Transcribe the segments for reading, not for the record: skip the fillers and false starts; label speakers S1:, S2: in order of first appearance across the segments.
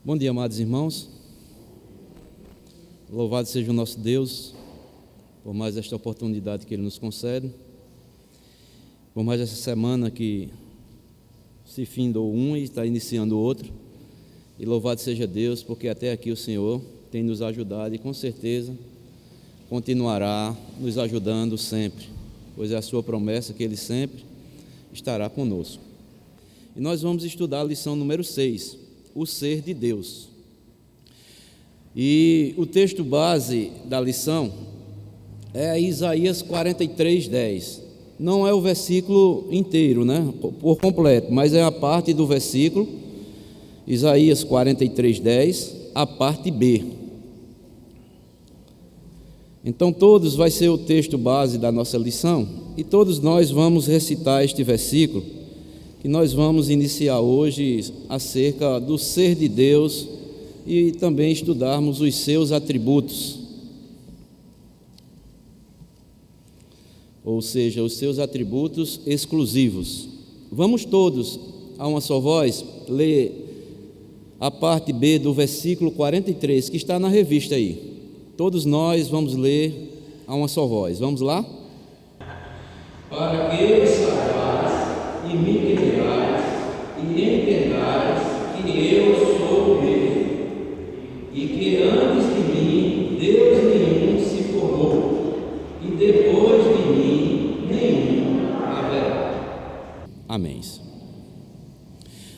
S1: Bom dia, amados irmãos. Louvado seja o nosso Deus por mais esta oportunidade que Ele nos concede, por mais essa semana que se findou um e está iniciando o outro. E louvado seja Deus, porque até aqui o Senhor tem nos ajudado e com certeza continuará nos ajudando sempre, pois é a sua promessa que Ele sempre estará conosco. E nós vamos estudar a lição número 6, o ser de Deus. E o texto base da lição é Isaías 43:10. Não é o versículo inteiro, por completo, mas é a parte do versículo, Isaías 43:10, a parte B. Então todos vai ser o texto base da nossa lição, e todos nós vamos recitar este versículo, que nós vamos iniciar hoje acerca do ser de Deus e também estudarmos os seus atributos, ou seja, os seus atributos exclusivos. Vamos todos, a uma só voz, ler a parte B do versículo 43, que está na revista aí. Todos nós vamos ler a uma só voz. Vamos lá? Para que saibais e me temais e entendais que eu sou o mesmo, e que antes de mim Deus nenhum se formou, e depois de mim nenhum haverá. Amém.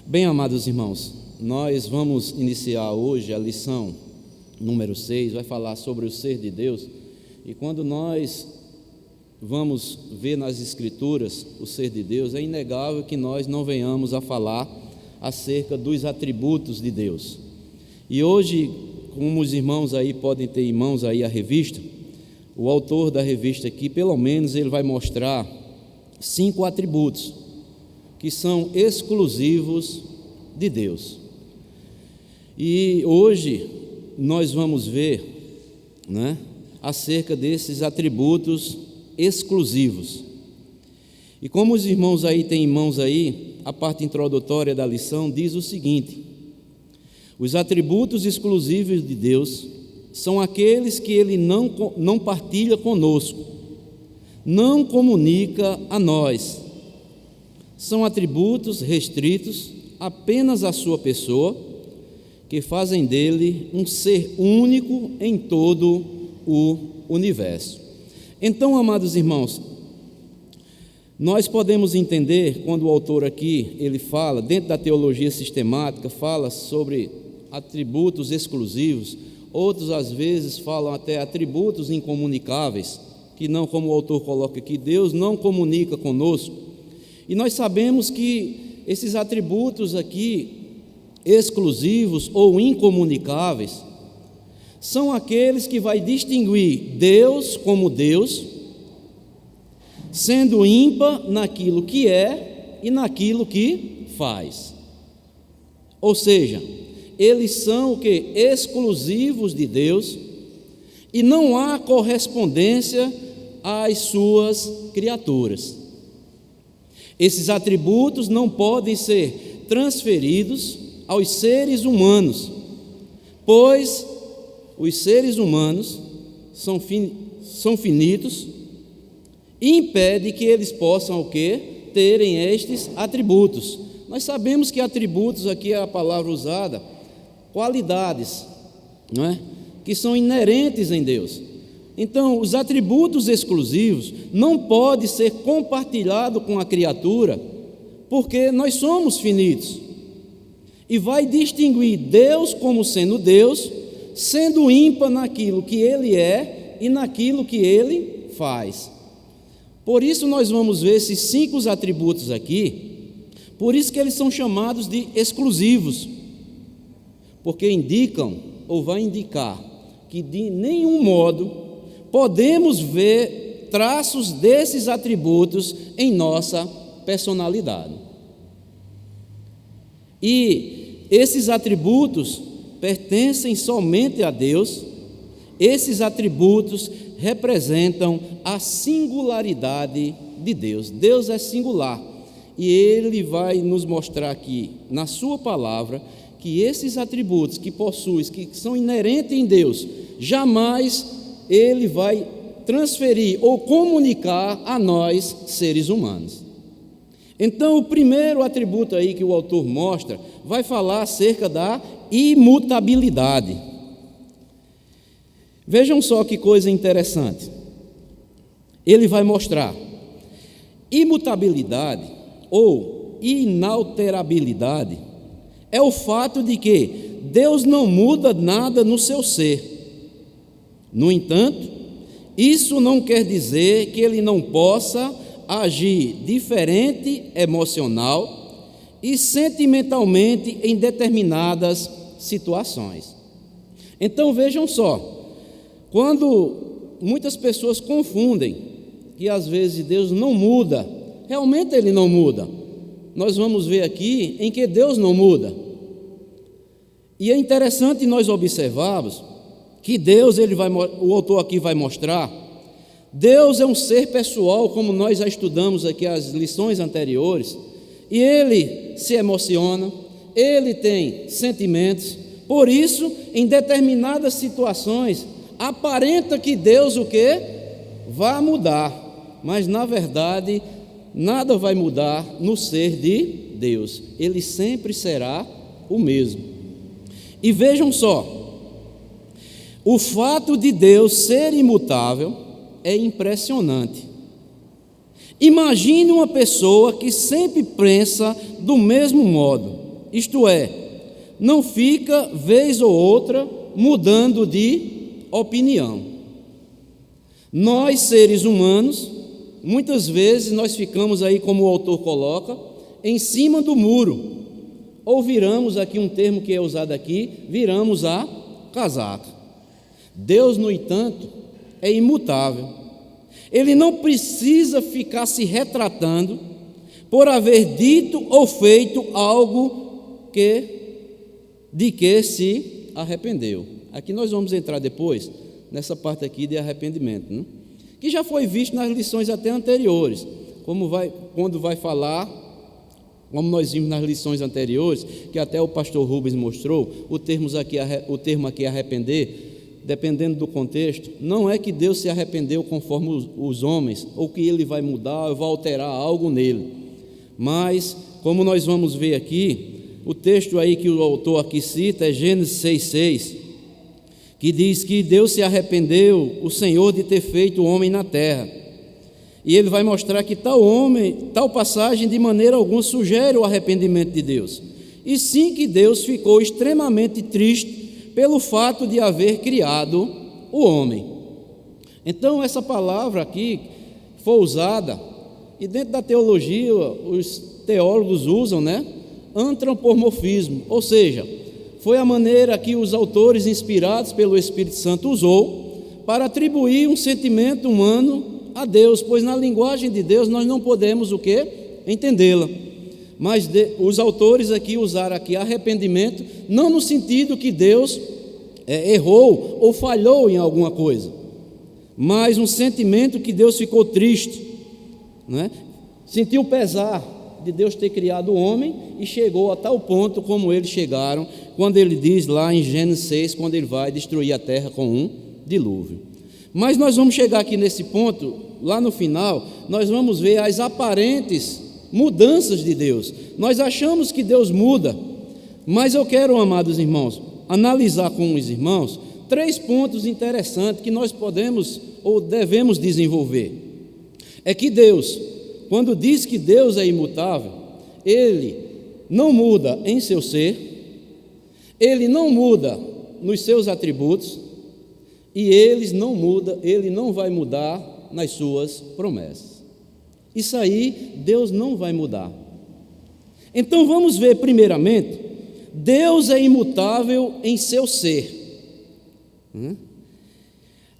S1: Bem, amados irmãos, nós vamos iniciar hoje a lição número 6, vai falar sobre o ser de Deus. E quando nós vamos ver nas Escrituras o ser de Deus, é inegável que nós não venhamos a falar acerca dos atributos de Deus. E hoje, como os irmãos aí podem ter em mãos aí a revista, o autor da revista aqui, pelo menos ele vai mostrar 5 atributos que são exclusivos de Deus. E hoje nós vamos ver, acerca desses atributos exclusivos. E como os irmãos aí têm em mãos aí, a parte introdutória da lição diz o seguinte: os atributos exclusivos de Deus são aqueles que Ele não partilha conosco, não comunica a nós. São atributos restritos apenas à sua pessoa, que fazem dele um ser único em todo o universo. Então, amados irmãos, nós podemos entender, quando o autor aqui, ele fala, dentro da teologia sistemática, fala sobre atributos exclusivos, outros às vezes falam até atributos incomunicáveis, que não, como o autor coloca aqui, Deus não comunica conosco. E nós sabemos que esses atributos aqui, exclusivos ou incomunicáveis, são aqueles que vai distinguir Deus como Deus, sendo ímpar naquilo que é e naquilo que faz. Ou seja, eles são o que? Exclusivos de Deus, e não há correspondência às suas criaturas. Esses atributos não podem ser transferidos aos seres humanos, pois os seres humanos são finitos e impede que eles possam o quê? Terem estes atributos. Nós sabemos que atributos aqui é a palavra usada, qualidades, que são inerentes em Deus. Então, os atributos exclusivos não podem ser compartilhados com a criatura, porque nós somos finitos. E vai distinguir Deus como sendo Deus, sendo ímpar naquilo que Ele é e naquilo que Ele faz. Por isso nós vamos ver esses 5 atributos aqui, por isso que eles são chamados de exclusivos, porque indicam, ou vai indicar, que de nenhum modo podemos ver traços desses atributos em nossa personalidade. E esses atributos pertencem somente a Deus. Esses atributos representam a singularidade de Deus. Deus é singular, e Ele vai nos mostrar aqui, na sua palavra, que esses atributos que possui, que são inerentes em Deus, jamais ele vai transferir ou comunicar a nós, seres humanos. Então, o primeiro atributo aí que o autor mostra, vai falar acerca da imutabilidade. Vejam só que coisa interessante. Ele vai mostrar imutabilidade ou inalterabilidade é o fato de que Deus não muda nada no seu ser. No entanto, isso não quer dizer que ele não possa agir diferente emocional e sentimentalmente em determinadas situações. Então vejam só, quando muitas pessoas confundem que às vezes Deus não muda, realmente ele não muda. Nós vamos ver aqui em que Deus não muda. E é interessante nós observarmos que Deus, o autor aqui vai mostrar, Deus é um ser pessoal, como nós já estudamos aqui as lições anteriores, e ele se emociona, ele tem sentimentos, por isso, em determinadas situações, aparenta que Deus o quê? Vai mudar, mas na verdade, nada vai mudar no ser de Deus, ele sempre será o mesmo. E vejam só, o fato de Deus ser imutável é impressionante. Imagine uma pessoa que sempre pensa do mesmo modo, isto é, não fica vez ou outra mudando de opinião. Nós, seres humanos, muitas vezes nós ficamos aí, como o autor coloca, em cima do muro, ou viramos aqui um termo que é usado aqui, viramos a casaca. Deus, no entanto, é imutável. Ele não precisa ficar se retratando por haver dito ou feito algo de que se arrependeu. Aqui nós vamos entrar depois, nessa parte aqui de arrependimento, né? Que já foi visto nas lições até anteriores, quando vai falar, como nós vimos nas lições anteriores, que até o pastor Rubens mostrou, o termo aqui arrepender, dependendo do contexto, não é que Deus se arrependeu conforme os homens, ou que ele vai mudar ou vai alterar algo nele, mas, como nós vamos ver aqui, o texto aí que o autor aqui cita é Gênesis 6,6, que diz que Deus se arrependeu, o Senhor, de ter feito o homem na terra, e ele vai mostrar que tal passagem de maneira alguma sugere o arrependimento de Deus, e sim que Deus ficou extremamente triste pelo fato de haver criado o homem. Então essa palavra aqui foi usada, e dentro da teologia os teólogos usam, né? Antropomorfismo, ou seja, foi a maneira que os autores inspirados pelo Espírito Santo usou para atribuir um sentimento humano a Deus, pois na linguagem de Deus nós não podemos o quê? Entendê-la. Mas os autores aqui usaram aqui arrependimento, não no sentido que Deus errou ou falhou em alguma coisa, mas um sentimento que Deus ficou triste, né? Sentiu pesar de Deus ter criado o homem e chegou a tal ponto como eles chegaram, quando ele diz lá em Gênesis 6, quando ele vai destruir a terra com um dilúvio. Mas nós vamos chegar aqui nesse ponto, lá no final, nós vamos ver as aparentes mudanças de Deus. Nós achamos que Deus muda, mas eu quero, amados irmãos, analisar com os irmãos 3 pontos interessantes que nós podemos ou devemos desenvolver. É que Deus, quando diz que Deus é imutável, Ele não muda em seu ser, Ele não muda nos seus atributos e Ele não vai mudar nas suas promessas. Isso aí, Deus não vai mudar. Então vamos ver primeiramente, Deus é imutável em seu ser.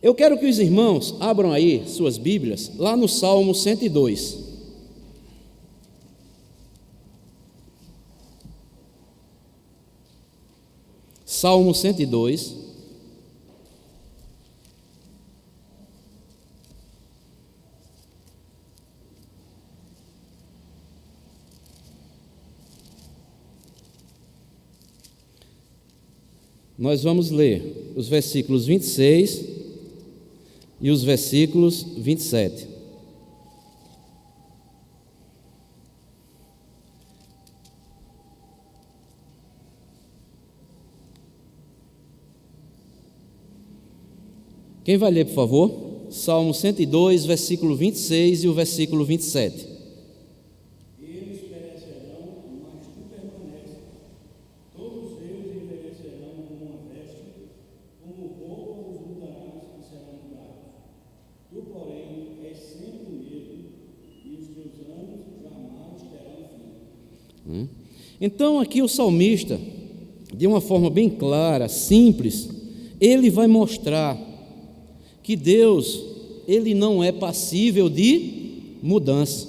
S1: Eu quero que os irmãos abram aí suas Bíblias, lá no Salmo 102. Salmo 102. Nós vamos ler os versículos 26 e os versículos 27. Quem vai ler, por favor? Salmo 102, versículo 26 e o versículo 27.
S2: Eles perecerão, mas tu permaneces. Todos eles envelhecerão como uma veste, como roupa os mudarás e serão mudados. Tu, porém, és sempre o mesmo, e os teus anos jamais terão fim.
S1: Então, aqui o salmista, de uma forma bem clara, simples, ele vai mostrar que Deus, ele não é passível de mudança.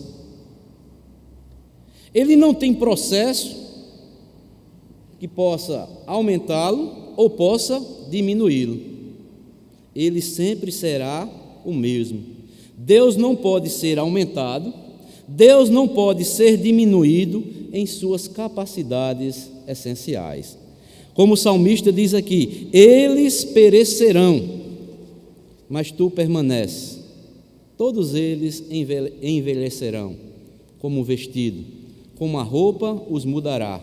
S1: Ele não tem processo que possa aumentá-lo ou possa diminuí-lo. Ele sempre será o mesmo. Deus não pode ser aumentado, Deus não pode ser diminuído em suas capacidades essenciais. Como o salmista diz aqui, eles perecerão, mas tu permaneces. Todos eles envelhecerão, como um vestido, como a roupa os mudará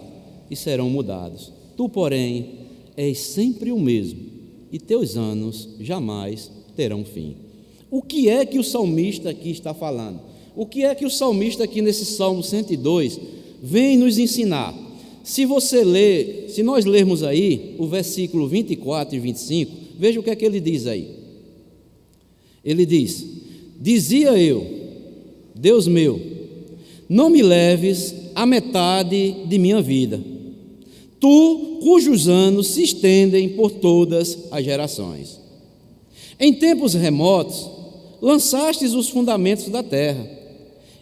S1: e serão mudados. Tu, porém, és sempre o mesmo, e teus anos jamais terão fim. O que é que o salmista aqui está falando? O que é que o salmista aqui nesse Salmo 102 vem nos ensinar? Se nós lermos aí o versículo 24 e 25, veja o que é que ele diz aí. Ele diz: dizia eu, Deus meu, não me leves a metade de minha vida, tu cujos anos se estendem por todas as gerações. Em tempos remotos, lançastes os fundamentos da terra,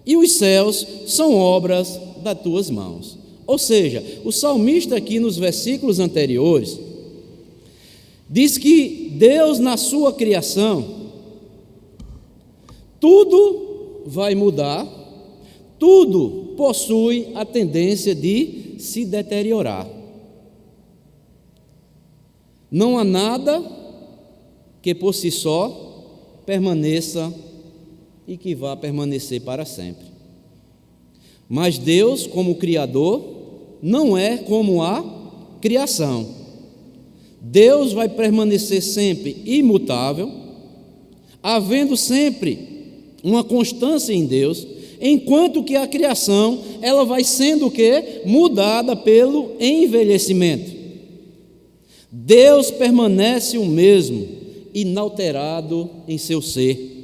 S1: e os céus são obras das tuas mãos. Ou seja, o salmista aqui nos versículos anteriores diz que Deus, na sua criação, tudo vai mudar, tudo possui a tendência de se deteriorar. Não há nada que por si só permaneça e que vá permanecer para sempre. Mas Deus, como Criador, não é como a criação. Deus vai permanecer sempre imutável, havendo sempre uma constância em Deus, enquanto que a criação, ela vai sendo o quê? Mudada pelo envelhecimento. Deus permanece o mesmo, inalterado em seu ser.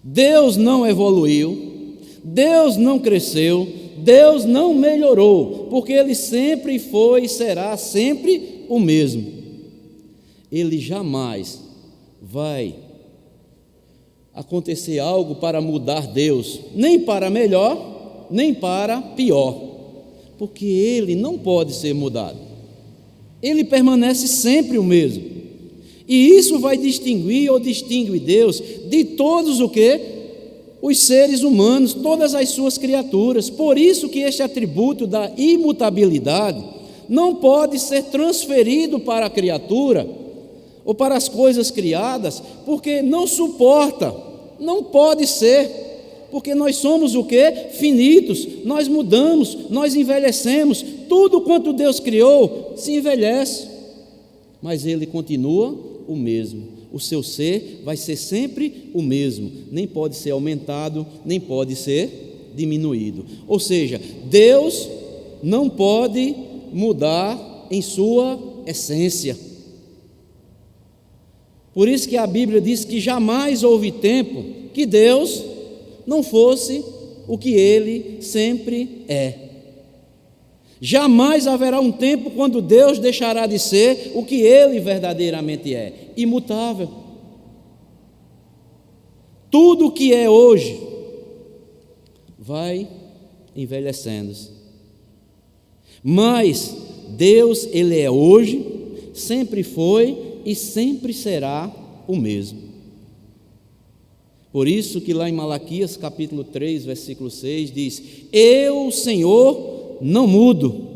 S1: Deus não evoluiu, Deus não cresceu, Deus não melhorou, porque Ele sempre foi e será sempre o mesmo. Ele jamais vai acontecer algo para mudar Deus, nem para melhor, nem para pior, porque Ele não pode ser mudado. Ele permanece sempre o mesmo. E isso vai distinguir ou distingue Deus de todos os seres humanos, todas as suas criaturas. Por isso que este atributo da imutabilidade não pode ser transferido para a criatura ou para as coisas criadas, porque não suporta. Não pode ser, porque nós somos finitos, nós mudamos, nós envelhecemos, tudo quanto Deus criou se envelhece, mas Ele continua o mesmo, o seu ser vai ser sempre o mesmo, nem pode ser aumentado, nem pode ser diminuído. Ou seja, Deus não pode mudar em sua essência. Por isso que a Bíblia diz que jamais houve tempo que Deus não fosse o que Ele sempre é. Jamais haverá um tempo quando Deus deixará de ser o que Ele verdadeiramente é, imutável. Tudo o que é hoje vai envelhecendo-se. Mas Deus, Ele é hoje, sempre foi e sempre será o mesmo. Por isso que lá em Malaquias capítulo 3, versículo 6 diz: eu, Senhor, não mudo,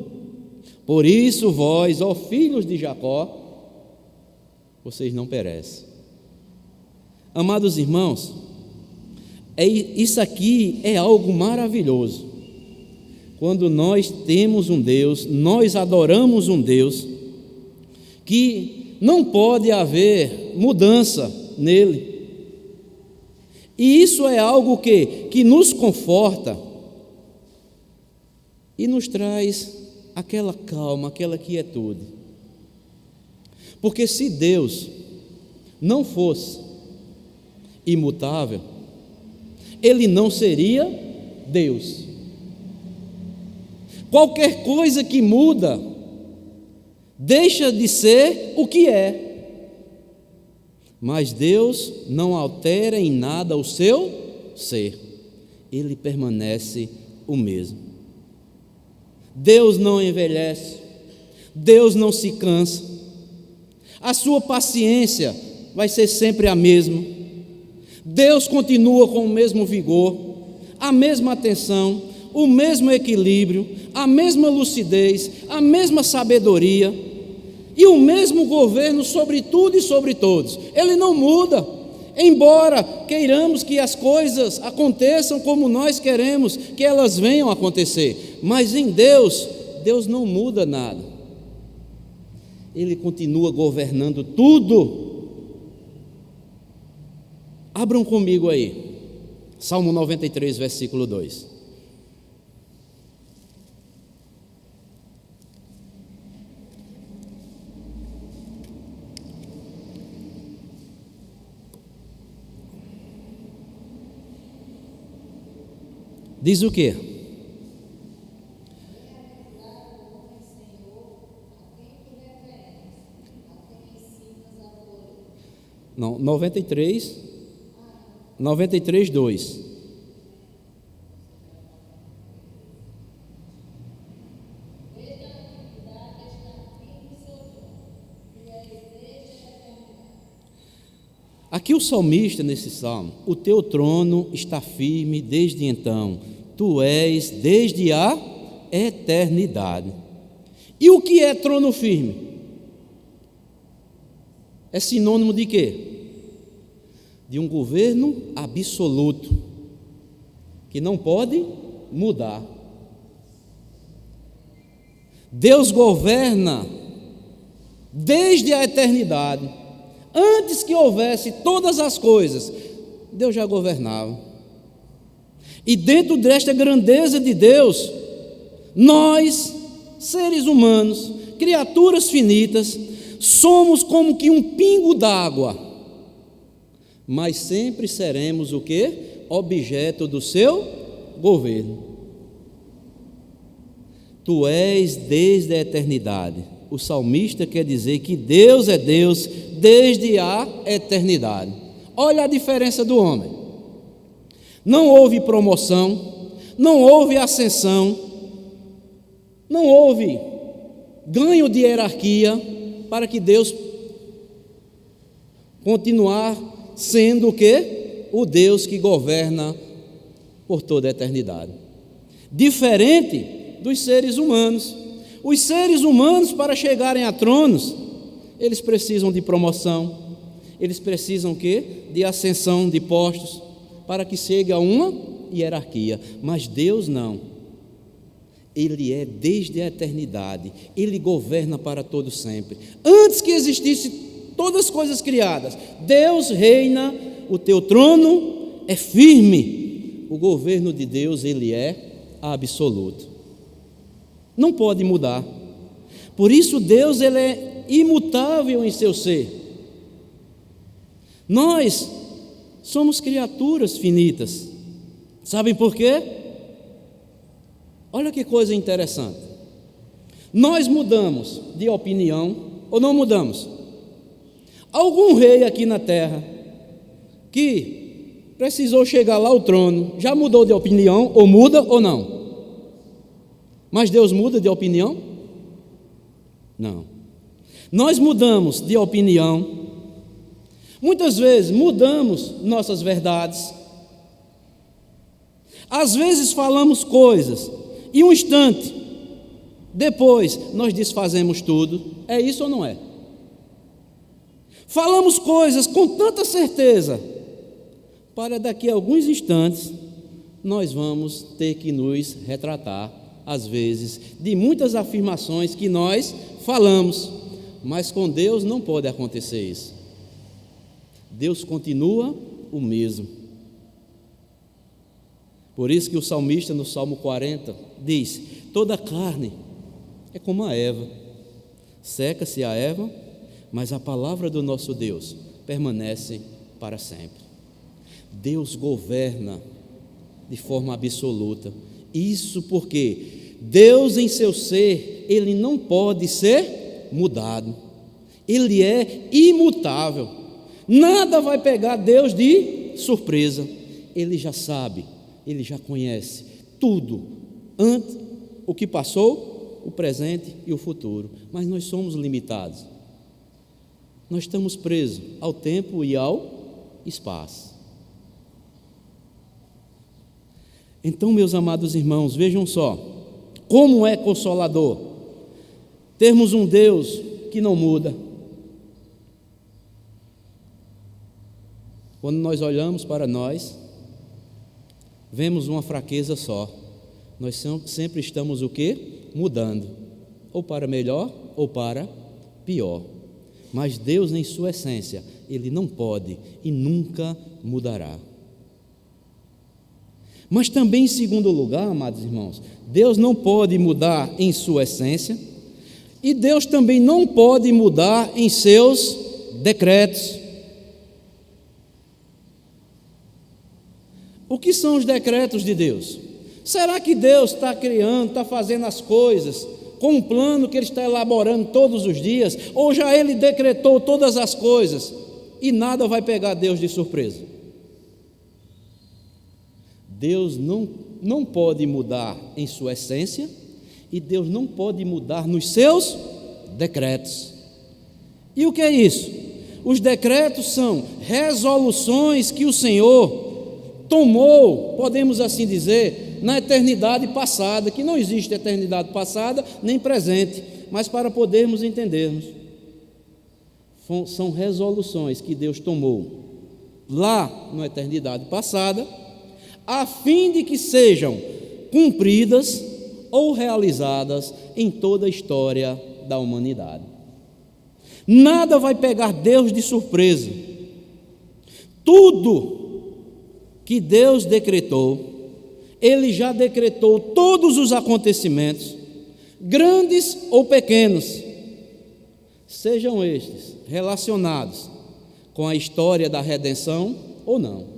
S1: Por isso vós, ó filhos de Jacó, vocês não perecem. Amados irmãos, isso aqui é algo maravilhoso. Quando nós temos um Deus, nós adoramos um Deus, que não pode haver mudança nele. E isso é algo que nos conforta e nos traz aquela calma, aquela quietude. Porque se Deus não fosse imutável, Ele não seria Deus. Qualquer coisa que muda, deixa de ser o que é. Mas Deus não altera em nada o seu ser. Ele permanece o mesmo. Deus não envelhece. Deus não se cansa. A sua paciência vai ser sempre a mesma. Deus continua com o mesmo vigor, a mesma atenção, o mesmo equilíbrio, a mesma lucidez, a mesma sabedoria e o mesmo governo sobre tudo e sobre todos. Ele não muda, embora queiramos que as coisas aconteçam como nós queremos que elas venham a acontecer, mas em Deus, Deus não muda nada. Ele continua governando tudo. Abram comigo aí, Salmo 93, versículo 2. Diz o quê? Não, 93, 2. Aqui o salmista, nesse salmo, o teu trono está firme desde então, tu és desde a eternidade. E o que é trono firme? É sinônimo de quê? De um governo absoluto, que não pode mudar. Deus governa desde a eternidade. Antes que houvesse todas as coisas, Deus já governava. E dentro desta grandeza de Deus, nós, seres humanos, criaturas finitas, somos como que um pingo d'água, mas sempre seremos o quê? Objeto do seu governo. Tu és desde a eternidade. O salmista quer dizer que Deus é Deus desde a eternidade. Olha a diferença do homem. Não houve promoção, não houve ascensão, não houve ganho de hierarquia para que Deus continuar sendo o quê? O Deus que governa por toda a eternidade. Diferente dos seres humanos. Os seres humanos, para chegarem a tronos, eles precisam de promoção, eles precisam o quê? De ascensão de postos, para que chegue a uma hierarquia. Mas Deus não. Ele é desde a eternidade, Ele governa para todo sempre. Antes que existisse todas as coisas criadas, Deus reina, o teu trono é firme. O governo de Deus, Ele é absoluto. Não pode mudar. Por isso Deus, Ele é imutável em seu ser. Nós somos criaturas finitas. Sabem por quê? Olha que coisa interessante. Nós mudamos de opinião ou não mudamos? Algum rei aqui na terra que precisou chegar lá ao trono, já mudou de opinião, ou muda ou não? Mas Deus muda de opinião? Não. Nós mudamos de opinião. Muitas vezes mudamos nossas verdades. Às vezes falamos coisas e um instante depois nós desfazemos tudo. É isso ou não é? Falamos coisas com tanta certeza, para daqui a alguns instantes nós vamos ter que nos retratar, às vezes, de muitas afirmações que nós falamos, mas com Deus não pode acontecer isso. Deus continua o mesmo. Por isso que o salmista no Salmo 40 diz: toda carne é como a erva, seca-se a erva, mas a palavra do nosso Deus permanece para sempre. Deus governa de forma absoluta. Isso porque Deus em seu ser, Ele não pode ser mudado. Ele é imutável. Nada vai pegar Deus de surpresa. Ele já sabe, Ele já conhece tudo, antes, o que passou, o presente e o futuro. Mas nós somos limitados. Nós estamos presos ao tempo e ao espaço. Então, meus amados irmãos, vejam só, como é consolador termos um Deus que não muda. Quando nós olhamos para nós, vemos uma fraqueza só. Nós sempre estamos o quê? Mudando, ou para melhor ou para pior. Mas Deus, em sua essência, Ele não pode e nunca mudará. Mas também, em segundo lugar, amados irmãos, Deus não pode mudar em sua essência, e Deus também não pode mudar em seus decretos. O que são os decretos de Deus? Será que Deus está criando, está fazendo as coisas com um plano que Ele está elaborando todos os dias, ou já Ele decretou todas as coisas e nada vai pegar Deus de surpresa? Deus não pode mudar em sua essência, e Deus não pode mudar nos seus decretos. E o que é isso? Os decretos são resoluções que o Senhor tomou, podemos assim dizer, na eternidade passada, que não existe eternidade passada nem presente, mas para podermos entendermos, são resoluções que Deus tomou lá na eternidade passada, a fim de que sejam cumpridas ou realizadas em toda a história da humanidade. Nada vai pegar Deus de surpresa. Tudo que Deus decretou, Ele já decretou todos os acontecimentos, grandes ou pequenos, sejam estes relacionados com a história da redenção ou não.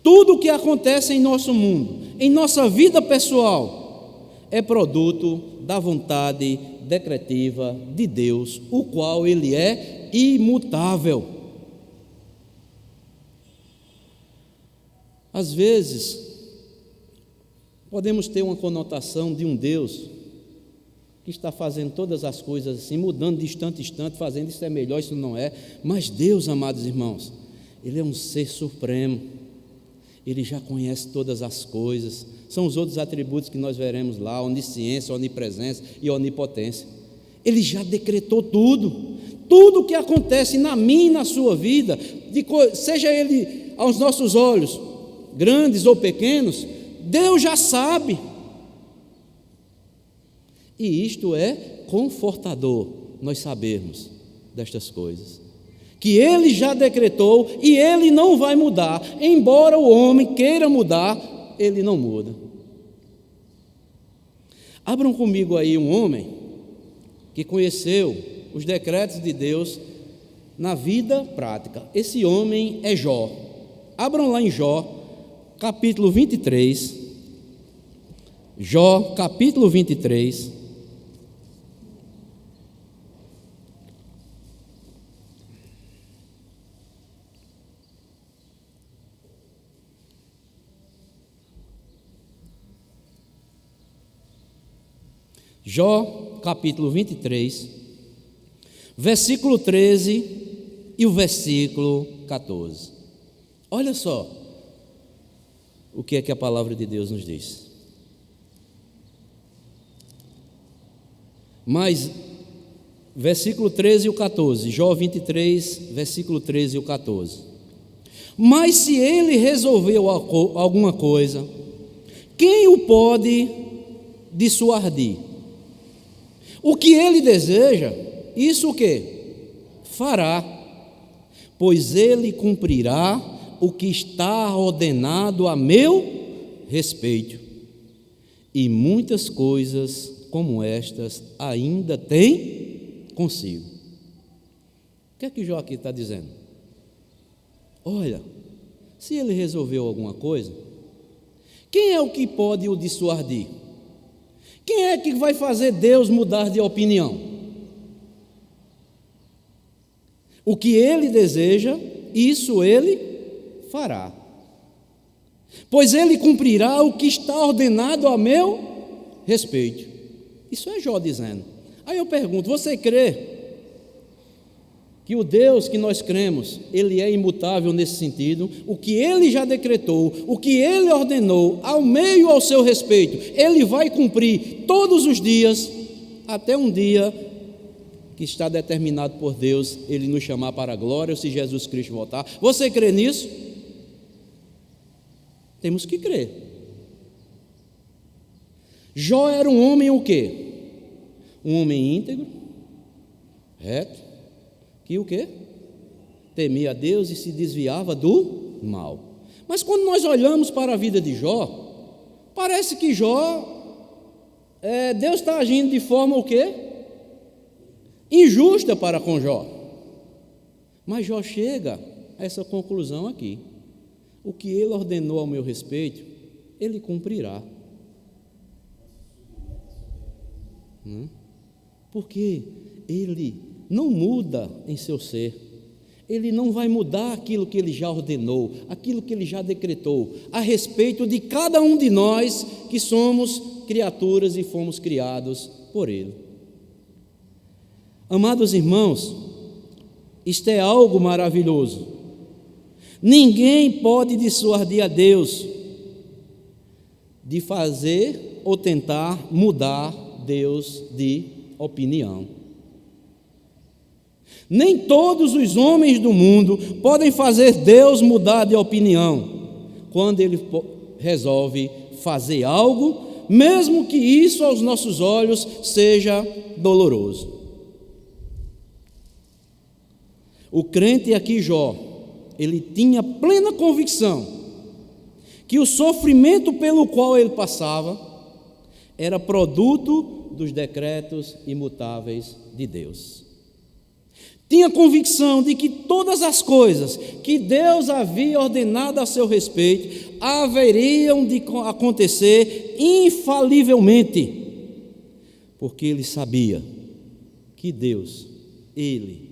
S1: Tudo o que acontece em nosso mundo, em nossa vida pessoal, é produto da vontade decretiva de Deus, o qual Ele é imutável. Às vezes, podemos ter uma conotação de um Deus que está fazendo todas as coisas assim, mudando de instante em instante, fazendo isso é melhor, isso não é. Mas Deus, amados irmãos, Ele é um ser supremo. Ele já conhece todas as coisas. São os outros atributos que nós veremos lá: onisciência, onipresença e onipotência. Ele já decretou tudo. Tudo o que acontece na minha e na sua vida, seja ele aos nossos olhos grandes ou pequenos, Deus já sabe. E isto é confortador, nós sabermos destas coisas, que Ele já decretou e Ele não vai mudar. Embora o homem queira mudar, Ele não muda. Abram comigo aí um homem que conheceu os decretos de Deus na vida prática. Esse homem é Jó. Abram lá em Jó, capítulo 23. Jó, capítulo 23. Jó, capítulo 23, versículo 13 e o versículo 14. Olha só o que é que a palavra de Deus nos diz. Mas, versículo 13 e o 14, Jó 23, versículo 13 e o 14. Mas se ele resolveu alguma coisa, quem o pode dissuadir? O que ele deseja, isso o quê? Fará, pois ele cumprirá o que está ordenado a meu respeito. E muitas coisas como estas ainda tem consigo. O que é que Jó aqui está dizendo? Olha, se ele resolveu alguma coisa, quem é o que pode o dissuadir? Quem é que vai fazer Deus mudar de opinião? O que ele deseja, isso ele fará. Pois ele cumprirá o que está ordenado a meu respeito. Isso é Jó dizendo. Aí eu pergunto, você crê que o Deus que nós cremos, ele é imutável nesse sentido? O que ele já decretou, o que ele ordenou ao meio ao seu respeito, ele vai cumprir todos os dias, até um dia que está determinado por Deus, ele nos chamar para a glória, se Jesus Cristo voltar. Você crê nisso? Temos que crer. Jó era um homem o quê? Um homem íntegro, reto, que o quê? Temia a Deus e se desviava do mal. Mas quando nós olhamos para a vida de Jó, parece que Jó, Deus está agindo de forma o quê? Injusta para com Jó. Mas Jó chega a essa conclusão aqui: o que ele ordenou ao meu respeito, ele cumprirá. Porque ele não muda em seu ser, ele não vai mudar aquilo que ele já ordenou, aquilo que ele já decretou, a respeito de cada um de nós que somos criaturas e fomos criados por ele. Amados irmãos, isto é algo maravilhoso. Ninguém pode dissuadir a Deus de fazer ou tentar mudar Deus de opinião. Nem todos os homens do mundo podem fazer Deus mudar de opinião quando ele resolve fazer algo, mesmo que isso aos nossos olhos seja doloroso. O crente aqui, Jó, ele tinha plena convicção que o sofrimento pelo qual ele passava era produto dos decretos imutáveis de Deus. Tinha convicção de que todas as coisas que Deus havia ordenado a seu respeito haveriam de acontecer infalivelmente, porque ele sabia que Deus, ele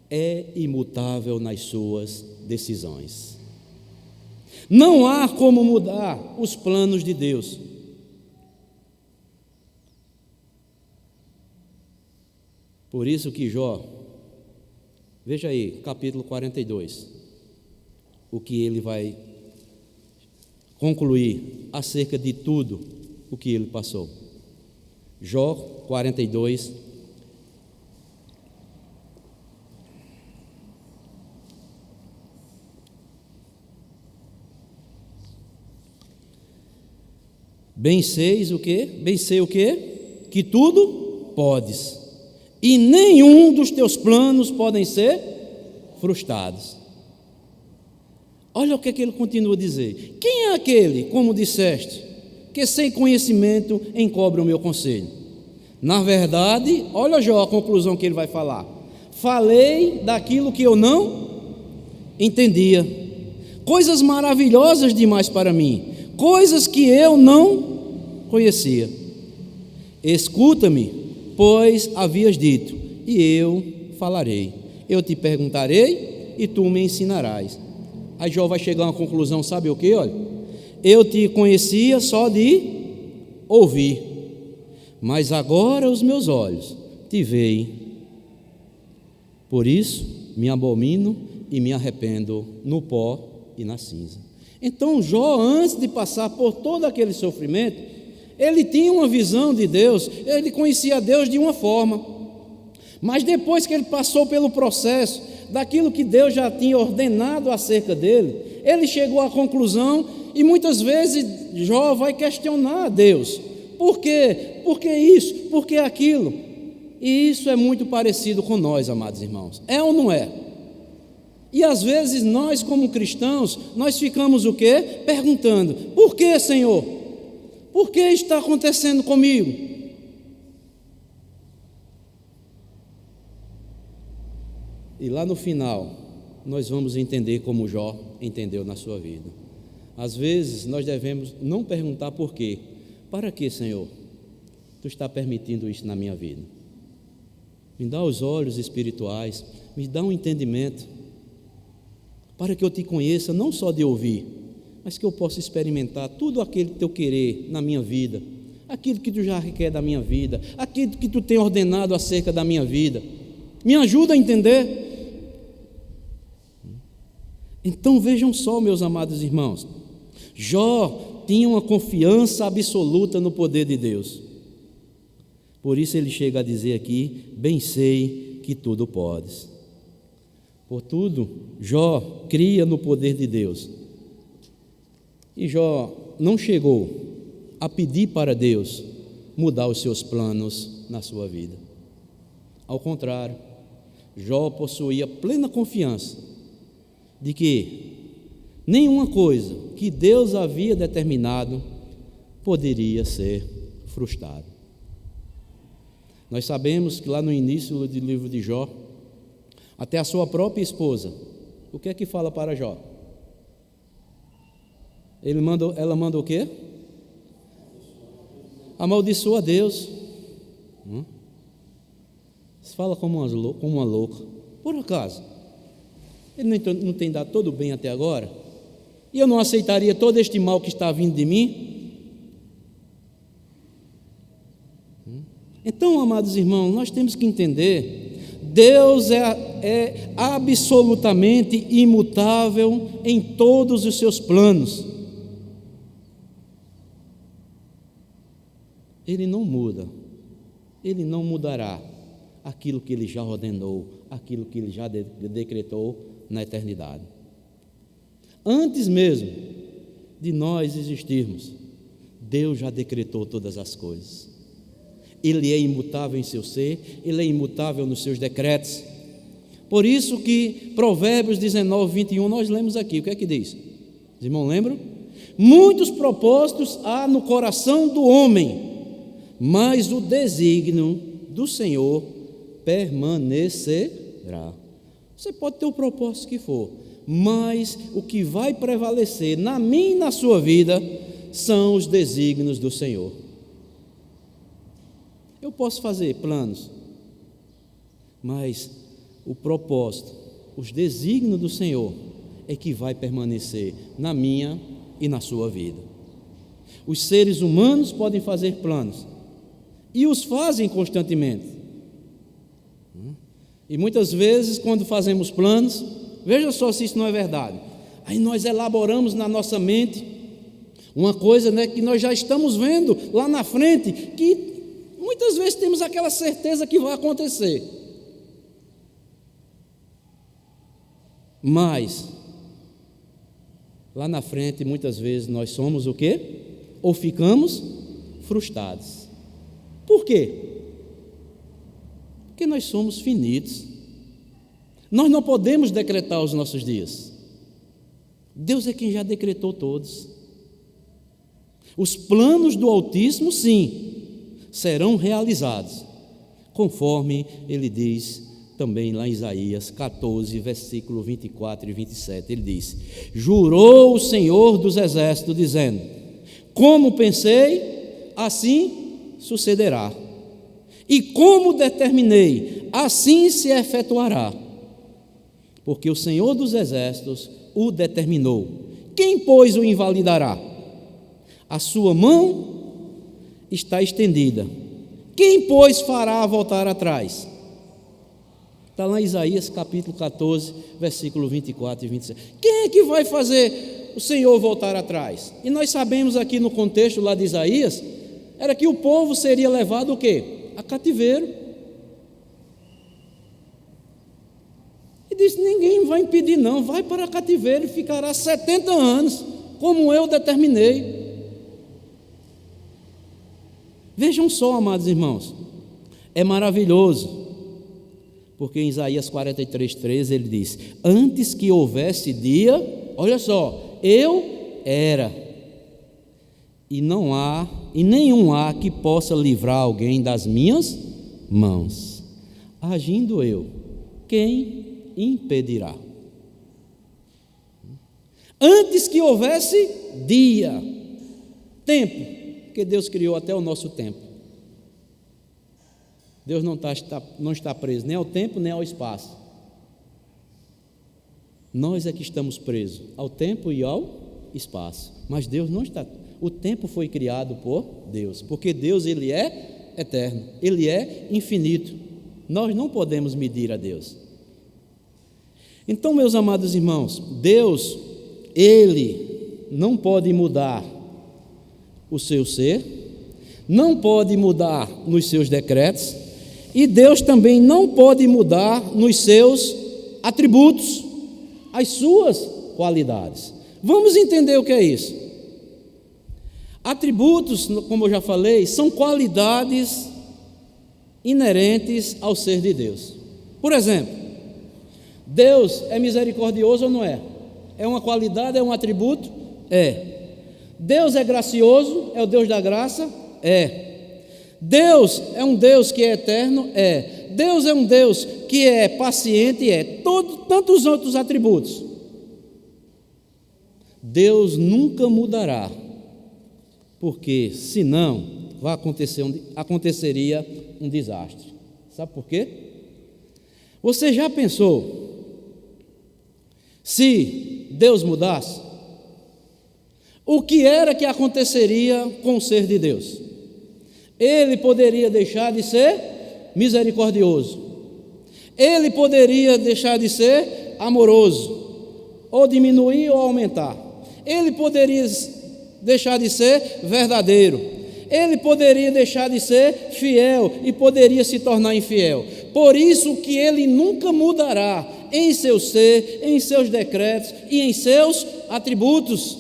S1: é imutável nas suas decisões. Não há como mudar os planos de Deus. Por isso que Jó, veja aí, capítulo 42, o que ele vai concluir acerca de tudo o que ele passou. Jó 42, bem sei o quê? Que tudo podes, e nenhum dos teus planos podem ser frustrados. Olha o que ele continua a dizer: quem é aquele, como disseste, que sem conhecimento encobre o meu conselho? Na verdade, olha Jó, a conclusão que ele vai falar: falei daquilo que eu não entendia, coisas maravilhosas demais para mim, coisas que eu não conhecia. Escuta-me, pois havias dito, e eu falarei. Eu te perguntarei e tu me ensinarás. Aí Jó vai chegar a uma conclusão, sabe o que? Olha, eu te conhecia só de ouvir, mas agora os meus olhos te veem. Por isso me abomino e me arrependo no pó e na cinza. Então Jó, antes de passar por todo aquele sofrimento, Ele tinha uma visão de Deus, ele conhecia Deus de uma forma, mas depois que ele passou pelo processo daquilo que Deus já tinha ordenado acerca dele, ele chegou à conclusão, e muitas vezes Jó vai questionar a Deus: por quê? Por que isso? Por que aquilo? E isso é muito parecido com nós, amados irmãos. É ou não é? E às vezes nós, como cristãos, nós ficamos o quê? Perguntando: por que, Senhor? Por que está acontecendo comigo? E lá no final, nós vamos entender como Jó entendeu na sua vida. Às vezes nós devemos não perguntar por quê. Para que, Senhor, Tu está permitindo isso na minha vida? Me dá os olhos espirituais, me dá um entendimento, para que eu Te conheça, não só de ouvir, mas que eu possa experimentar tudo aquilo Teu querer na minha vida, aquilo que Tu já requer da minha vida, aquilo que Tu tem ordenado acerca da minha vida. Me ajuda a entender. Então vejam só, meus amados irmãos, Jó tinha uma confiança absoluta no poder de Deus. Por isso ele chega a dizer aqui: bem sei que tudo podes. Por tudo, Jó cria no poder de Deus. E Jó não chegou a pedir para Deus mudar os seus planos na sua vida. Ao contrário, Jó possuía plena confiança de que nenhuma coisa que Deus havia determinado poderia ser frustrada. Nós sabemos que lá no início do livro de Jó, até a sua própria esposa, o que é que fala para Jó? Ela manda o quê? Amaldiçoa a Deus. Você fala como uma louca. Por acaso Ele não tem dado todo o bem até agora? E eu não aceitaria todo este mal que está vindo de mim? Então, amados irmãos, nós temos que entender: Deus é absolutamente imutável em todos os seus planos. Ele não muda, Ele não mudará aquilo que Ele já ordenou, aquilo que Ele já decretou na eternidade. Antes mesmo de nós existirmos, Deus já decretou todas as coisas. Ele é imutável em seu ser, Ele é imutável nos seus decretos. Por isso que Provérbios 19, 21, nós lemos aqui, o que é que diz? Os irmãos lembram? Muitos propósitos há no coração do homem, mas o desígnio do Senhor permanecerá. Você pode ter o propósito que for, mas o que vai prevalecer na minha e na sua vida são os desígnios do Senhor. Eu posso fazer planos, mas o propósito, os desígnios do Senhor é que vai permanecer na minha e na sua vida. Os seres humanos podem fazer planos e os fazem constantemente. E muitas vezes, quando fazemos planos, veja só se isso não é verdade, aí nós elaboramos na nossa mente uma coisa, né, que nós já estamos vendo lá na frente, que muitas vezes temos aquela certeza que vai acontecer. Mas lá na frente, muitas vezes nós somos o quê? Ou ficamos frustrados. Por quê? Porque nós somos finitos. Nós não podemos decretar os nossos dias. Deus é quem já decretou todos. Os planos do Altíssimo, sim, serão realizados, conforme Ele diz também lá em Isaías 14, versículo 24 e 27. Ele diz: jurou o Senhor dos Exércitos, dizendo: como pensei, assim sucederá, e como determinei, assim se efetuará, porque o Senhor dos Exércitos o determinou. Quem, pois, o invalidará? A sua mão está estendida. Quem, pois, fará voltar atrás? Está lá em Isaías capítulo 14, versículo 24 e 27. Quem é que vai fazer o Senhor voltar atrás? E nós sabemos aqui no contexto lá de Isaías, era que o povo seria levado o quê? A cativeiro. E disse: ninguém vai impedir não, vai para cativeiro e ficará 70 anos, como eu determinei. Vejam só, amados irmãos, é maravilhoso, porque em Isaías 43:13 ele diz: antes que houvesse dia, olha só, eu era, e não há, e nenhum há que possa livrar alguém das minhas mãos. Agindo eu, quem impedirá? Antes que houvesse dia, tempo, porque Deus criou até o nosso tempo. Deus não está preso nem ao tempo, nem ao espaço. Nós é que estamos presos ao tempo e ao espaço. Mas Deus não está. O tempo foi criado por Deus, porque Deus, Ele é eterno, Ele é infinito. Nós não podemos medir a Deus. Então, meus amados irmãos, Deus, Ele não pode mudar o seu ser, não pode mudar nos seus decretos, e Deus também não pode mudar nos seus atributos, as suas qualidades. Vamos entender o que é isso. Atributos, como eu já falei, são qualidades inerentes ao ser de Deus. Por exemplo, Deus é misericordioso ou não é? É uma qualidade, é um atributo? É. Deus é gracioso, é o Deus da graça? É. Deus é um Deus que é eterno? É. Deus é um Deus que é paciente? É. Tantos outros atributos. Deus nunca mudará, porque senão aconteceria um desastre. Sabe por quê? Você já pensou, se Deus mudasse, o que era que aconteceria com o ser de Deus? Ele poderia deixar de ser misericordioso, ele poderia deixar de ser amoroso, ou diminuir ou aumentar, ele poderia deixar de ser verdadeiro, ele poderia deixar de ser fiel e poderia se tornar infiel. Por isso que ele nunca mudará em seu ser, em seus decretos e em seus atributos,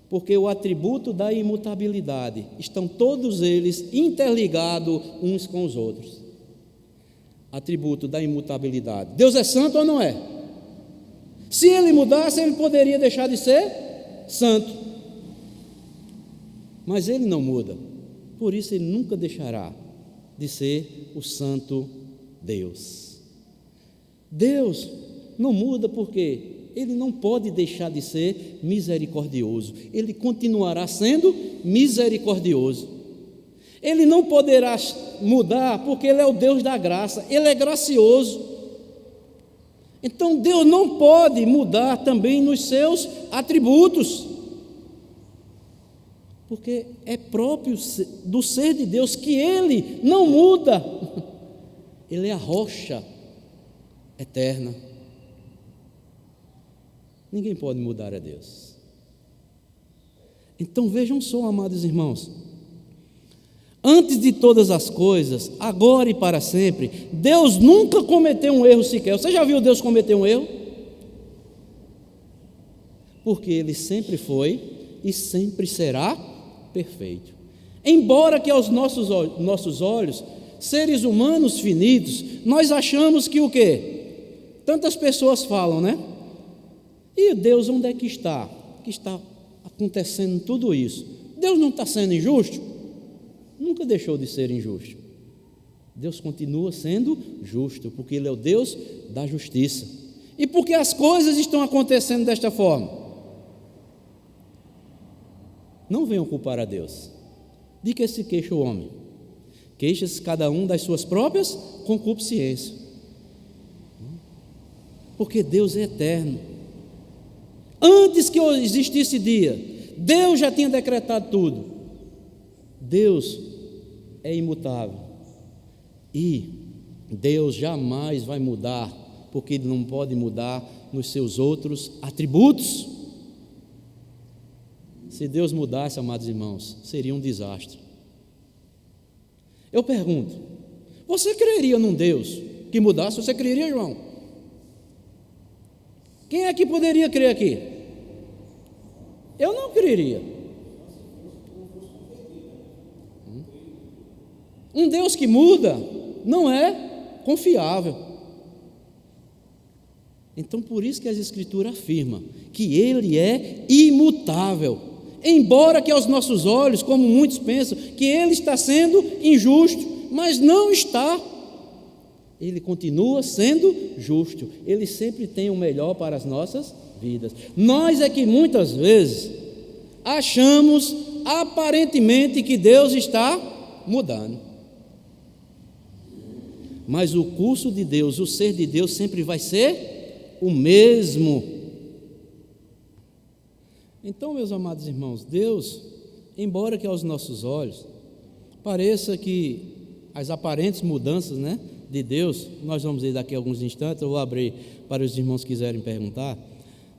S1: porque o atributo da imutabilidade, estão todos eles interligados uns com os outros. Atributo da imutabilidade. Deus é santo ou não é? Se ele mudasse, ele poderia deixar de ser santo, mas ele não muda, por isso ele nunca deixará de ser o santo Deus. Deus não muda porque ele não pode deixar de ser misericordioso, ele continuará sendo misericordioso. Ele não poderá mudar porque ele é o Deus da graça, ele é gracioso. Então Deus não pode mudar também nos seus atributos, porque é próprio do ser de Deus que ele não muda. Ele é a rocha eterna. Ninguém pode mudar a Deus. Então vejam só, amados irmãos, antes de todas as coisas, agora e para sempre, Deus nunca cometeu um erro sequer. Você já viu Deus cometer um erro? Porque Ele sempre foi e sempre será perfeito. Embora que aos nossos olhos, seres humanos finitos, nós achamos que o quê? Tantas pessoas falam, né? E Deus onde é que está? Que está acontecendo tudo isso? Deus não está sendo injusto? Nunca deixou de ser injusto. Deus continua sendo justo, porque Ele é o Deus da justiça. E porque as coisas estão acontecendo desta forma? Não venham culpar a Deus. De que se queixa o homem? Queixa-se cada um das suas próprias concupiscências. Porque Deus é eterno. Antes que existisse dia, Deus já tinha decretado tudo. Deus é imutável. E Deus jamais vai mudar, porque Ele não pode mudar nos seus outros atributos. Se Deus mudasse, amados irmãos, seria um desastre. Eu pergunto, você creria num Deus que mudasse? Você creria, João? Quem é que poderia crer aqui? Eu não creria. Um Deus que muda não é confiável. Então, por isso que as Escrituras afirmam que Ele é imutável, embora que aos nossos olhos, como muitos pensam, que Ele está sendo injusto, mas não está. Ele continua sendo justo, Ele sempre tem o melhor para as nossas vidas. Nós é que muitas vezes achamos aparentemente que Deus está mudando, mas o curso de Deus, o ser de Deus sempre vai ser o mesmo. Então, meus amados irmãos, Deus, embora que aos nossos olhos pareça que as aparentes mudanças, de Deus, nós vamos ver daqui a alguns instantes, eu vou abrir para os irmãos que quiserem perguntar.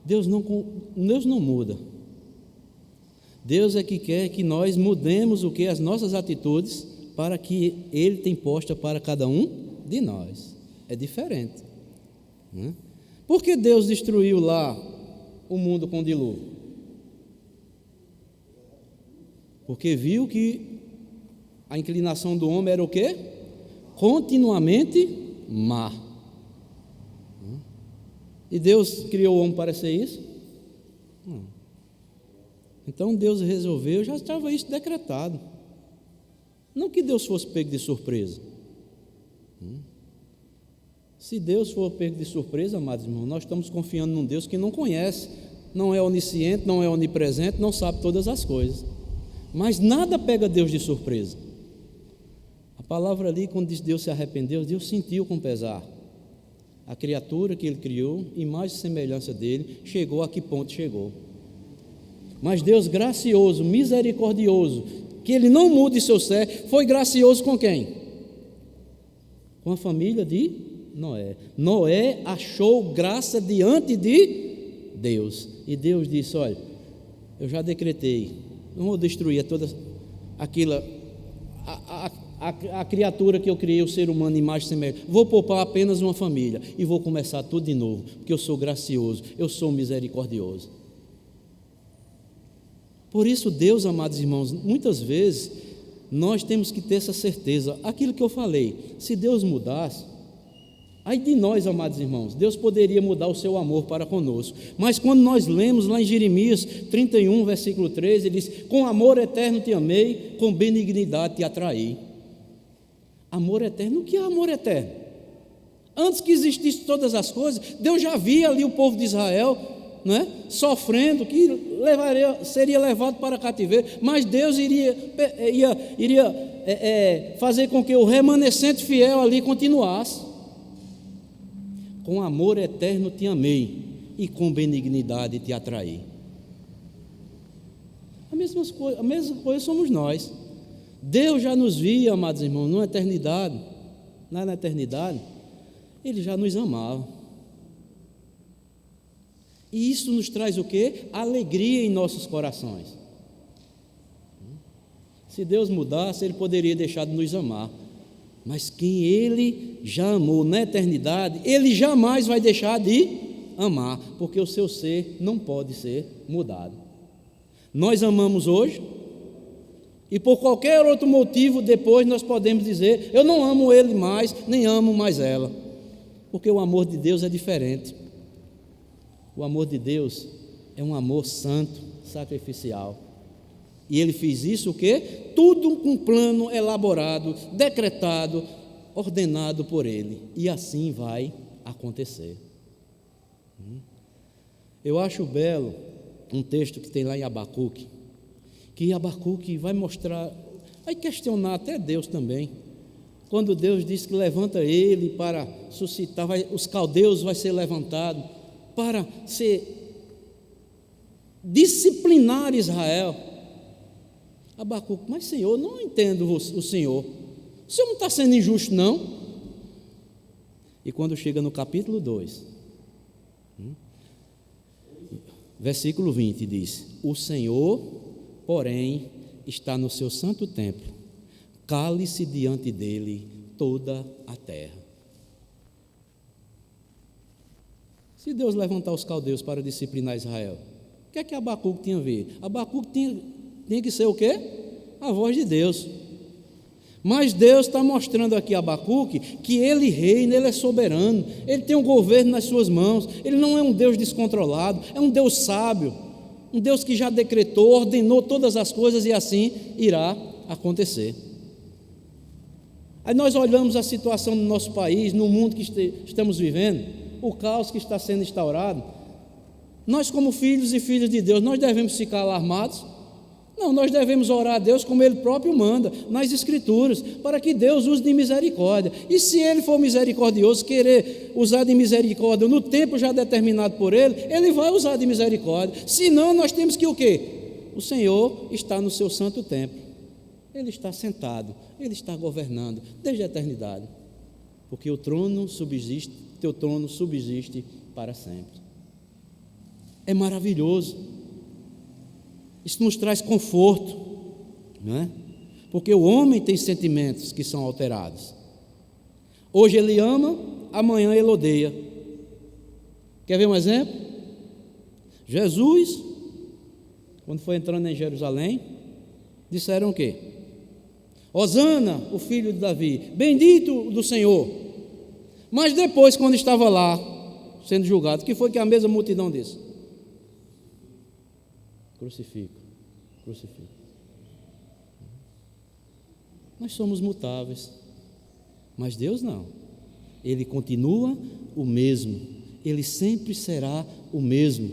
S1: Deus não muda. Deus é que quer que nós mudemos as nossas atitudes para que Ele tem posta para cada um de nós. É diferente, Por que Deus destruiu lá o mundo com dilúvio? Porque viu que a inclinação do homem era o quê? Continuamente má. E Deus criou o homem para ser isso? Não. Então Deus resolveu, já estava isso decretado. Não que Deus fosse pego de surpresa. Se Deus for pego de surpresa, amados irmãos, nós estamos confiando num Deus que não conhece, não é onisciente, não é onipresente, não sabe todas as coisas. Mas nada pega Deus de surpresa. A palavra ali, quando diz Deus se arrependeu, Deus sentiu com pesar. A criatura que Ele criou, imagem e semelhança dEle, chegou a que ponto chegou. Mas Deus gracioso, misericordioso, que Ele não mude seu ser, foi gracioso com quem? Com a família de Noé. Noé achou graça diante de Deus. E Deus disse, olha, eu já decretei, não vou destruir toda aquela... A criatura que eu criei, o ser humano, imagem e semelhança, vou poupar apenas uma família e vou começar tudo de novo, porque eu sou gracioso, eu sou misericordioso. Por isso, Deus, amados irmãos, muitas vezes nós temos que ter essa certeza, aquilo que eu falei, se Deus mudasse, aí de nós, amados irmãos, Deus poderia mudar o seu amor para conosco, mas quando nós lemos lá em Jeremias 31, versículo 13, ele diz, com amor eterno te amei, com benignidade te atraí. Amor eterno, o que é amor eterno? Antes que existissem todas as coisas, Deus já via ali o povo de Israel, sofrendo, que seria levado para cativeiro, mas Deus iria fazer com que o remanescente fiel ali continuasse. Com amor eterno te amei e com benignidade te atraí. A mesma coisa somos nós. Deus já nos via, amados irmãos, na eternidade, Ele já nos amava. E isso nos traz o quê? Alegria em nossos corações. Se Deus mudasse, Ele poderia deixar de nos amar. Mas quem Ele já amou na eternidade, Ele jamais vai deixar de amar, porque o seu ser não pode ser mudado. Nós amamos hoje, e por qualquer outro motivo, depois nós podemos dizer, eu não amo ele mais, nem amo mais ela, porque o amor de Deus é diferente. O amor de Deus é um amor santo, sacrificial, e Ele fez isso o quê? Tudo com um plano elaborado, decretado, ordenado por Ele, e assim vai acontecer. Eu acho belo um texto que tem lá em Abacuque, que Abacuque vai mostrar, vai questionar até Deus também, quando Deus diz que levanta ele para suscitar, os caldeus vai ser levantado para disciplinar Israel. Abacuque, mas Senhor, não entendo o Senhor não está sendo injusto não? E quando chega no capítulo 2, versículo 20 diz, o Senhor porém está no seu santo templo, cale-se diante dele toda a terra. Se Deus levantar os caldeus para disciplinar Israel, o que é que Abacuque tinha a ver? Abacuque tinha que ser o quê? A voz de Deus. Mas Deus está mostrando aqui a Abacuque que ele reina, ele é soberano, ele tem um governo nas suas mãos, ele não é um Deus descontrolado, é um Deus sábio, um Deus que já decretou, ordenou todas as coisas e assim irá acontecer. Aí nós olhamos a situação do nosso país, no mundo que estamos vivendo, o caos que está sendo instaurado. Nós, como filhos e filhas de Deus, nós devemos ficar alarmados? Não, nós devemos orar a Deus como Ele próprio manda, nas Escrituras, para que Deus use de misericórdia. E se Ele for misericordioso, querer usar de misericórdia no tempo já determinado por Ele, Ele vai usar de misericórdia. Senão, nós temos que o quê? O Senhor está no seu santo templo. Ele está sentado, Ele está governando desde a eternidade. Porque o trono subsiste, teu trono subsiste para sempre. É maravilhoso. Isso nos traz conforto, não é? Porque o homem tem sentimentos que são alterados. Hoje ele ama, amanhã ele odeia. Quer ver um exemplo? Jesus, quando foi entrando em Jerusalém, disseram o quê? Hosana, o filho de Davi, bendito do Senhor. Mas depois, quando estava lá, sendo julgado, o que foi que a mesma multidão disse? Crucifica. Nós somos mutáveis, mas Deus não. Ele continua o mesmo, Ele sempre será o mesmo,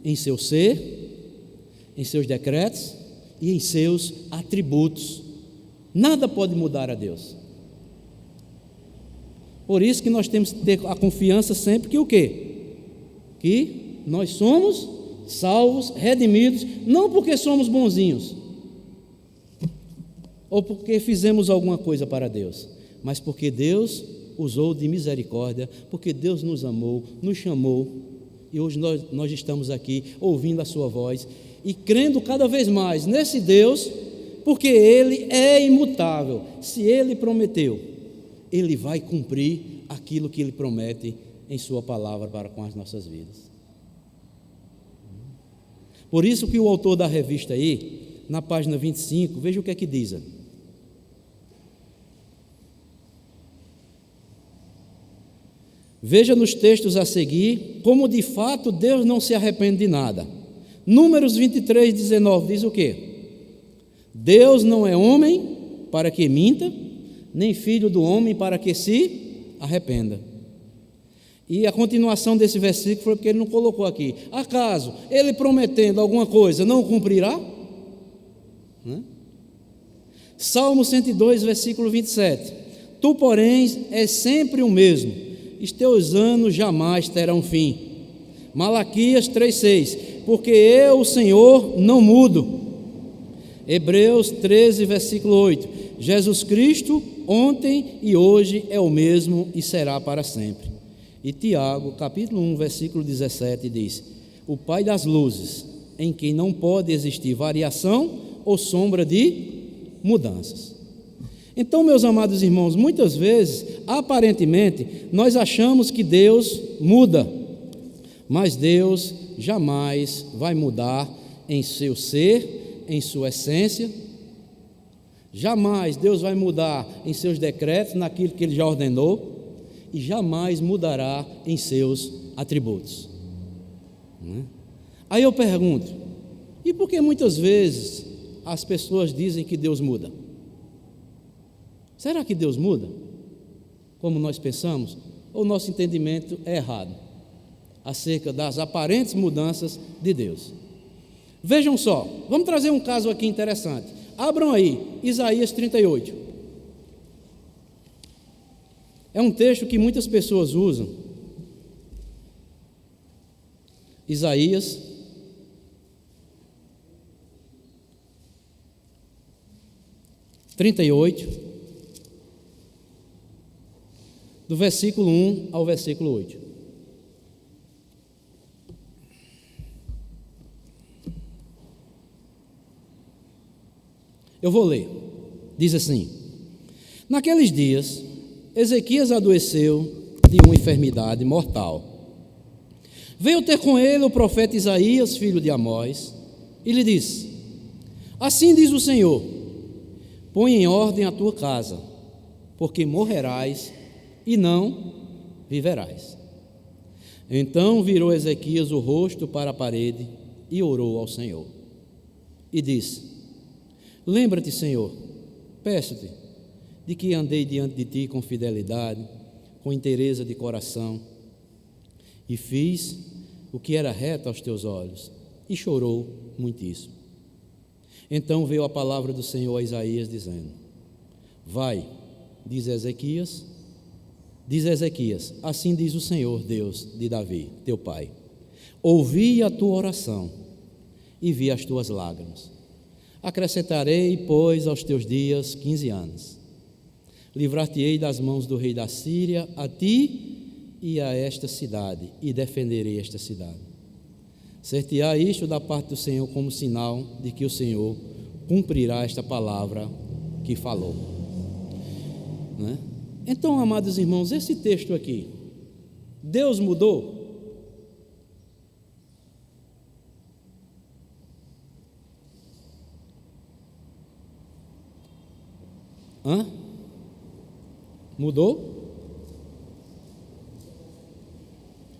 S1: em seu ser, em seus decretos e em seus atributos. Nada pode mudar a Deus. Por isso que nós temos que ter a confiança sempre que o quê? Que nós somos salvos, redimidos, não porque somos bonzinhos, ou porque fizemos alguma coisa para Deus, mas porque Deus usou de misericórdia, porque Deus nos amou, nos chamou, e hoje nós estamos aqui ouvindo a sua voz, e crendo cada vez mais nesse Deus, porque Ele é imutável. Se Ele prometeu, Ele vai cumprir aquilo que Ele promete em sua palavra para com as nossas vidas. Por isso que o autor da revista aí, na página 25, veja o que é que diz. Veja nos textos a seguir como de fato Deus não se arrepende de nada. Números 23, 19 diz o quê? Deus não é homem para que minta, nem filho do homem para que se arrependa. E a continuação desse versículo foi porque ele não colocou aqui. Acaso ele prometendo alguma coisa não cumprirá? Salmo 102, versículo 27. Tu, porém, és sempre o mesmo, os teus anos jamais terão fim. Malaquias 3,6. Porque eu, o Senhor, não mudo. Hebreus 13, versículo 8. Jesus Cristo, ontem e hoje é o mesmo e será para sempre. E Tiago, capítulo 1, versículo 17, diz: o Pai das luzes, em quem não pode existir variação ou sombra de mudanças. Então, meus amados irmãos, muitas vezes, aparentemente, nós achamos que Deus muda, mas Deus jamais vai mudar em seu ser, em sua essência. Jamais Deus vai mudar em seus decretos, naquilo que Ele já ordenou, e jamais mudará em seus atributos. Aí eu pergunto, e por que muitas vezes as pessoas dizem que Deus muda? Será que Deus muda? Como nós pensamos? Ou nosso entendimento é errado acerca das aparentes mudanças de Deus? Vejam só, vamos trazer um caso aqui interessante. Abram aí, Isaías 38. É um texto que muitas pessoas usam. Isaías 38, do versículo 1 ao versículo 8. Eu vou ler. Diz assim: naqueles dias, Ezequias adoeceu de uma enfermidade mortal. Veio ter com ele o profeta Isaías, filho de Amós, e lhe disse: assim diz o Senhor, põe em ordem a tua casa, porque morrerás e não viverás. Então virou Ezequias o rosto para a parede e orou ao Senhor. E disse: lembra-te, Senhor, peço-te, de que andei diante de ti com fidelidade, com inteireza de coração, e fiz o que era reto aos teus olhos, e chorou muitíssimo. Então veio a palavra do Senhor a Isaías, dizendo: vai, diz Ezequias, assim diz o Senhor, Deus de Davi, teu pai, ouvi a tua oração e vi as tuas lágrimas. Acrescentarei, pois, aos teus dias 15 anos. Livrar-te-ei das mãos do rei da Síria, a ti e a esta cidade, e defenderei esta cidade. Ser-te-á isto da parte do Senhor como sinal de que o Senhor cumprirá esta palavra que falou. Não é? Então, amados irmãos, esse texto aqui, Deus mudou? Mudou?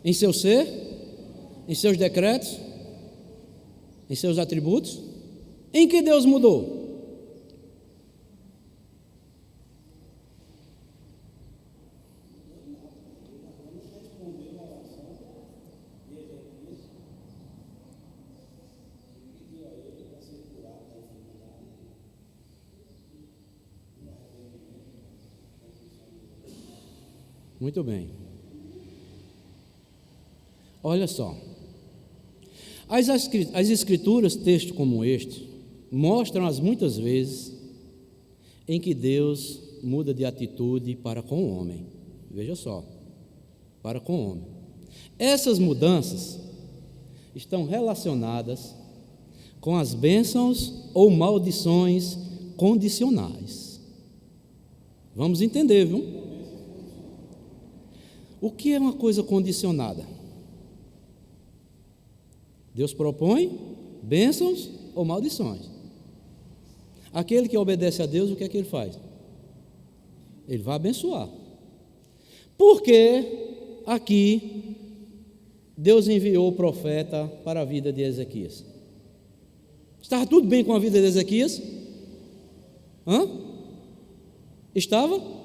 S1: Em seu ser? Em seus decretos? Em seus atributos? Em que Deus mudou? Muito bem. Olha só. As Escrituras, texto como este, mostram as muitas vezes em que Deus muda de atitude para com o homem. Veja só, para com o homem. Essas mudanças estão relacionadas com as bênçãos ou maldições condicionais. Vamos entender, viu? O que é uma coisa condicionada? Deus propõe bênçãos ou maldições. Aquele que obedece a Deus, o que é que ele faz? Ele vai abençoar. Porque aqui Deus enviou o profeta para a vida de Ezequias. Estava tudo bem com a vida de Ezequias? Estava?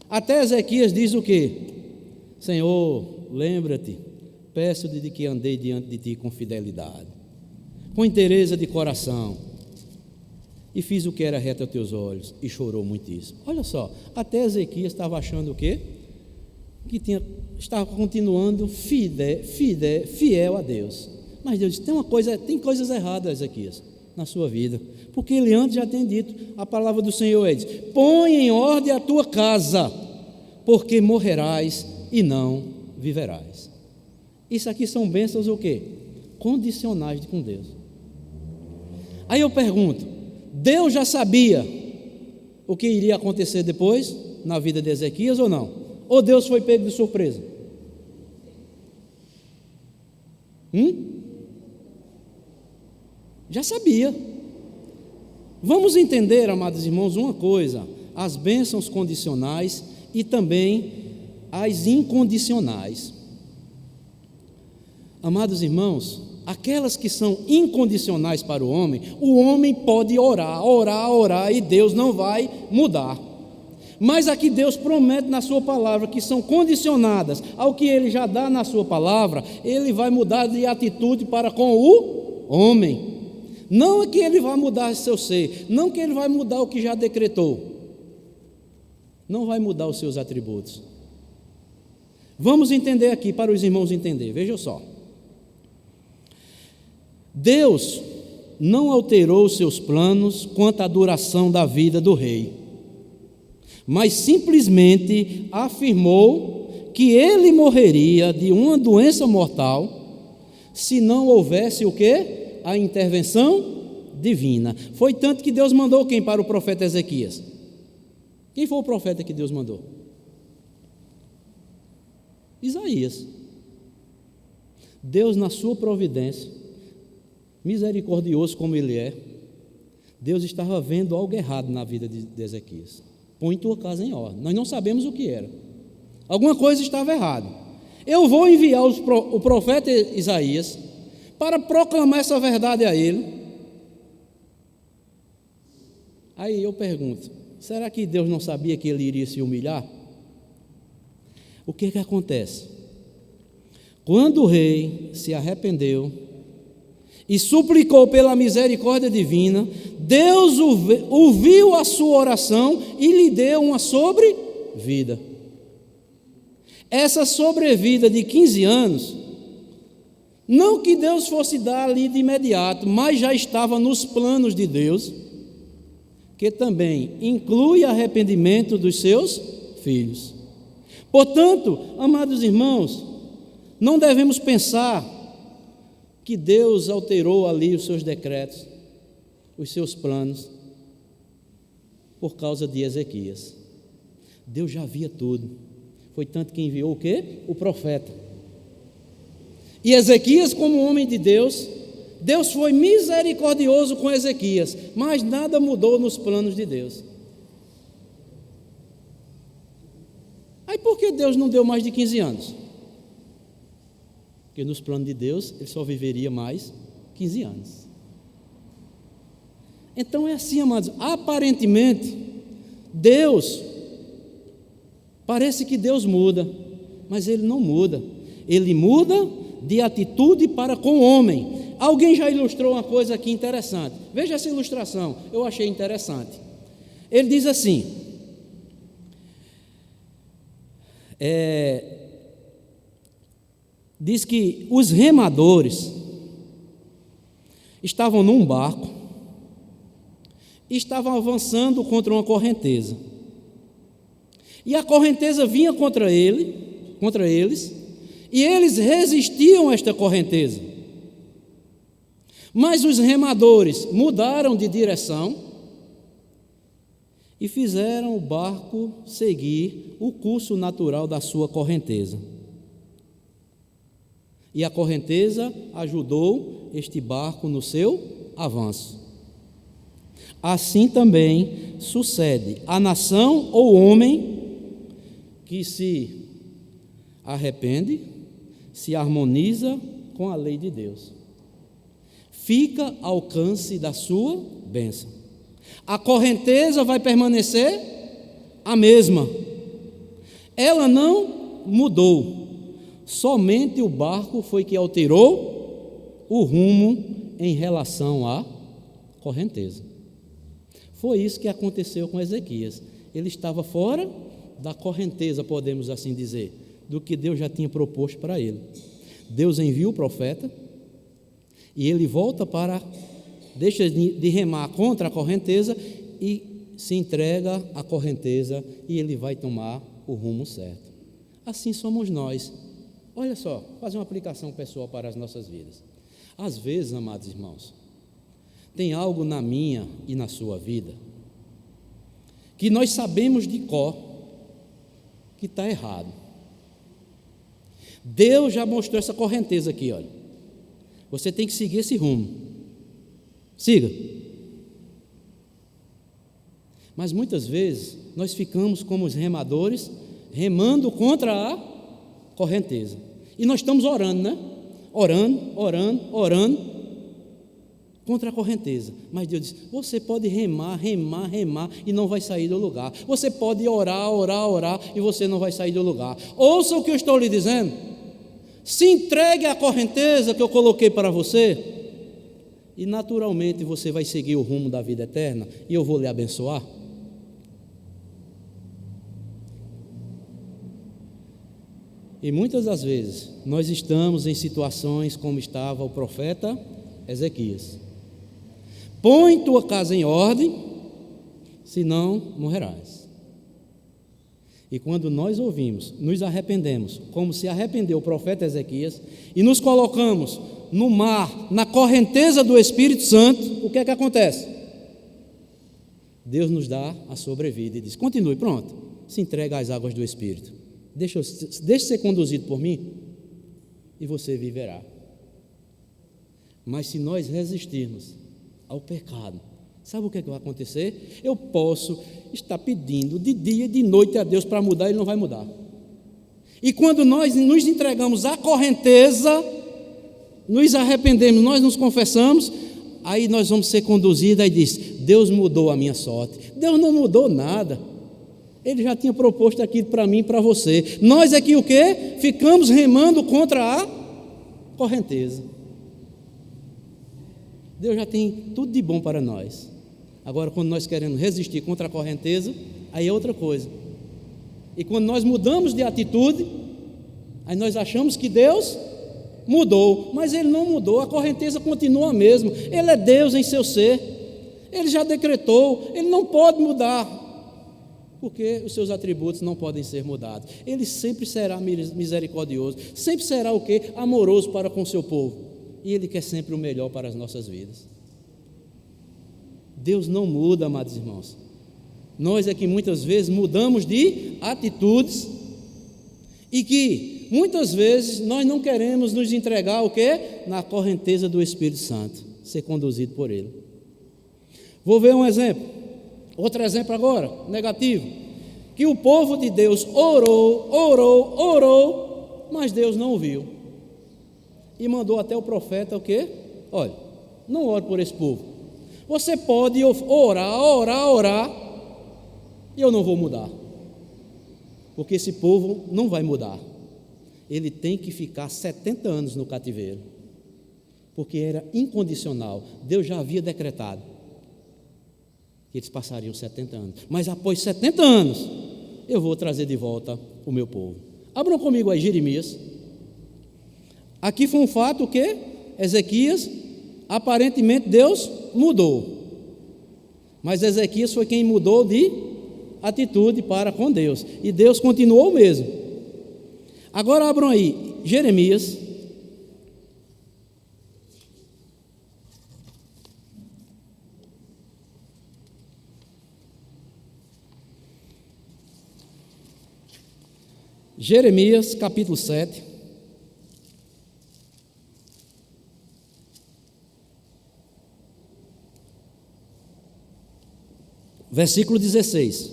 S1: Até Ezequias diz o quê? Senhor, lembra-te, peço-te de que andei diante de ti com fidelidade, com inteireza de coração, e fiz o que era reto aos teus olhos, e chorou muitíssimo. Olha só, até Ezequias estava achando o quê? Estava continuando fiel a Deus. Mas Deus disse: tem coisas erradas, Ezequias, na sua vida, porque ele antes já tem dito, a palavra do Senhor diz: põe em ordem a tua casa, porque morrerás e não viverás. Isso aqui são bênçãos o quê? Condicionais com Deus. Aí eu pergunto: Deus já sabia o que iria acontecer depois na vida de Ezequias ou não? Ou Deus foi pego de surpresa? Já sabia. Vamos entender, amados irmãos, uma coisa: as bênçãos condicionais e também as incondicionais. Amados irmãos, aquelas que são incondicionais para o homem pode orar, e Deus não vai mudar. Mas aqui Deus promete na sua palavra que são condicionadas ao que Ele já dá na sua palavra. Ele vai mudar de atitude para com o homem. Não é que Ele vai mudar seu ser, não que Ele vai mudar o que já decretou, não vai mudar os seus atributos. Vamos entender aqui, para os irmãos entenderem. Vejam só, Deus não alterou os seus planos quanto à duração da vida do rei, mas simplesmente afirmou que ele morreria de uma doença mortal se não houvesse o quê? A intervenção divina. Foi tanto que Deus mandou quem para o profeta Ezequias? Quem foi o profeta que Deus mandou? Isaías. Deus, na sua providência, misericordioso como Ele é, Deus estava vendo algo errado na vida de Ezequias. Põe tua casa em ordem. Nós não sabemos o que era. Alguma coisa estava errada. Eu vou enviar o profeta Isaías para proclamar essa verdade a ele. Aí eu pergunto, será que Deus não sabia que ele iria se humilhar? O que acontece? Quando o rei se arrependeu e suplicou pela misericórdia divina, Deus ouviu a sua oração e lhe deu uma sobrevida. Essa sobrevida de 15 anos, não que Deus fosse dar ali de imediato, mas já estava nos planos de Deus, que também inclui arrependimento dos seus filhos. Portanto, amados irmãos, não devemos pensar que Deus alterou ali os seus decretos, os seus planos, por causa de Ezequias. Deus já via tudo. Foi tanto que enviou o quê? O profeta. E Ezequias, como homem de Deus, Deus foi misericordioso com Ezequias, mas nada mudou nos planos de Deus. Aí por que Deus não deu mais de 15 anos? Porque nos planos de Deus, ele só viveria mais 15 anos. Então é assim, amados, aparentemente, parece que Deus muda, mas Ele não muda. Ele muda de atitude para com o homem. Alguém já ilustrou uma coisa aqui interessante. Veja essa ilustração, eu achei interessante. Ele diz assim, diz que os remadores estavam num barco e estavam avançando contra uma correnteza. E a correnteza vinha contra eles, e eles resistiam a esta correnteza. Mas os remadores mudaram de direção e fizeram o barco seguir o curso natural da sua correnteza. E a correnteza ajudou este barco no seu avanço. Assim também sucede à nação ou homem que se arrepende, se harmoniza com a lei de Deus, fica ao alcance da sua bênção. A correnteza vai permanecer a mesma, ela não mudou, somente o barco foi que alterou o rumo em relação à correnteza. Foi isso que aconteceu com Ezequias. Ele estava fora da correnteza, podemos assim dizer, do que Deus já tinha proposto para ele. Deus envia o profeta e ele volta deixa de remar contra a correnteza e se entrega à correnteza e ele vai tomar o rumo certo. Assim somos nós. Olha só, fazer uma aplicação pessoal para as nossas vidas. Às vezes, amados irmãos, tem algo na minha e na sua vida que nós sabemos de cor que está errado. Deus já mostrou essa correnteza aqui, olha. Você tem que seguir esse rumo. Siga. Mas muitas vezes nós ficamos como os remadores, remando contra a correnteza. E nós estamos orando, né? Orando contra a correnteza. Mas Deus diz, você pode remar e não vai sair do lugar. Você pode orar e você não vai sair do lugar. Ouça o que eu estou lhe dizendo. Se entregue à correnteza que eu coloquei para você e naturalmente você vai seguir o rumo da vida eterna e eu vou lhe abençoar. E muitas das vezes nós estamos em situações como estava o profeta Ezequias. Põe tua casa em ordem, senão morrerás. E quando nós ouvimos, nos arrependemos, como se arrependeu o profeta Ezequias, e nos colocamos no mar, na correnteza do Espírito Santo, o que é que acontece? Deus nos dá a sobrevida e diz: continue, pronto, se entrega às águas do Espírito, deixe ser conduzido por mim e você viverá. Mas se nós resistirmos ao pecado, sabe o que vai acontecer? Eu posso estar pedindo de dia e de noite a Deus para mudar, Ele não vai mudar. E quando nós nos entregamos à correnteza, nos arrependemos, nós nos confessamos, aí nós vamos ser conduzidos, aí diz: Deus mudou a minha sorte. Deus não mudou nada. Ele já tinha proposto aquilo para mim e para você. Nós aqui o quê? Ficamos remando contra a correnteza. Deus já tem tudo de bom para nós. Agora, quando nós queremos resistir contra a correnteza, aí é outra coisa. E quando nós mudamos de atitude, aí nós achamos que Deus mudou, mas Ele não mudou, a correnteza continua a mesma. Ele é Deus em seu ser, Ele já decretou, Ele não pode mudar, porque os seus atributos não podem ser mudados. Ele sempre será misericordioso, sempre será o quê? Amoroso para com o seu povo, e Ele quer sempre o melhor para as nossas vidas. Deus não muda, amados irmãos. Nós é que muitas vezes mudamos de atitudes e que muitas vezes nós não queremos nos entregar o quê? Na correnteza do Espírito Santo, ser conduzido por Ele. Vou ver um exemplo, outro exemplo agora, negativo, que o povo de Deus orou, mas Deus não ouviu, e mandou até o profeta o quê? Olha, não ore por esse povo, você pode orar, e eu não vou mudar, porque esse povo não vai mudar, ele tem que ficar 70 anos no cativeiro, porque era incondicional, Deus já havia decretado que eles passariam 70 anos, mas após 70 anos, eu vou trazer de volta o meu povo. Abram comigo aí Jeremias. Aqui foi um fato que Ezequias, aparentemente Deus mudou, mas Ezequias foi quem mudou de atitude para com Deus, e Deus continuou o mesmo. Agora abram aí Jeremias, capítulo 7, versículo 16.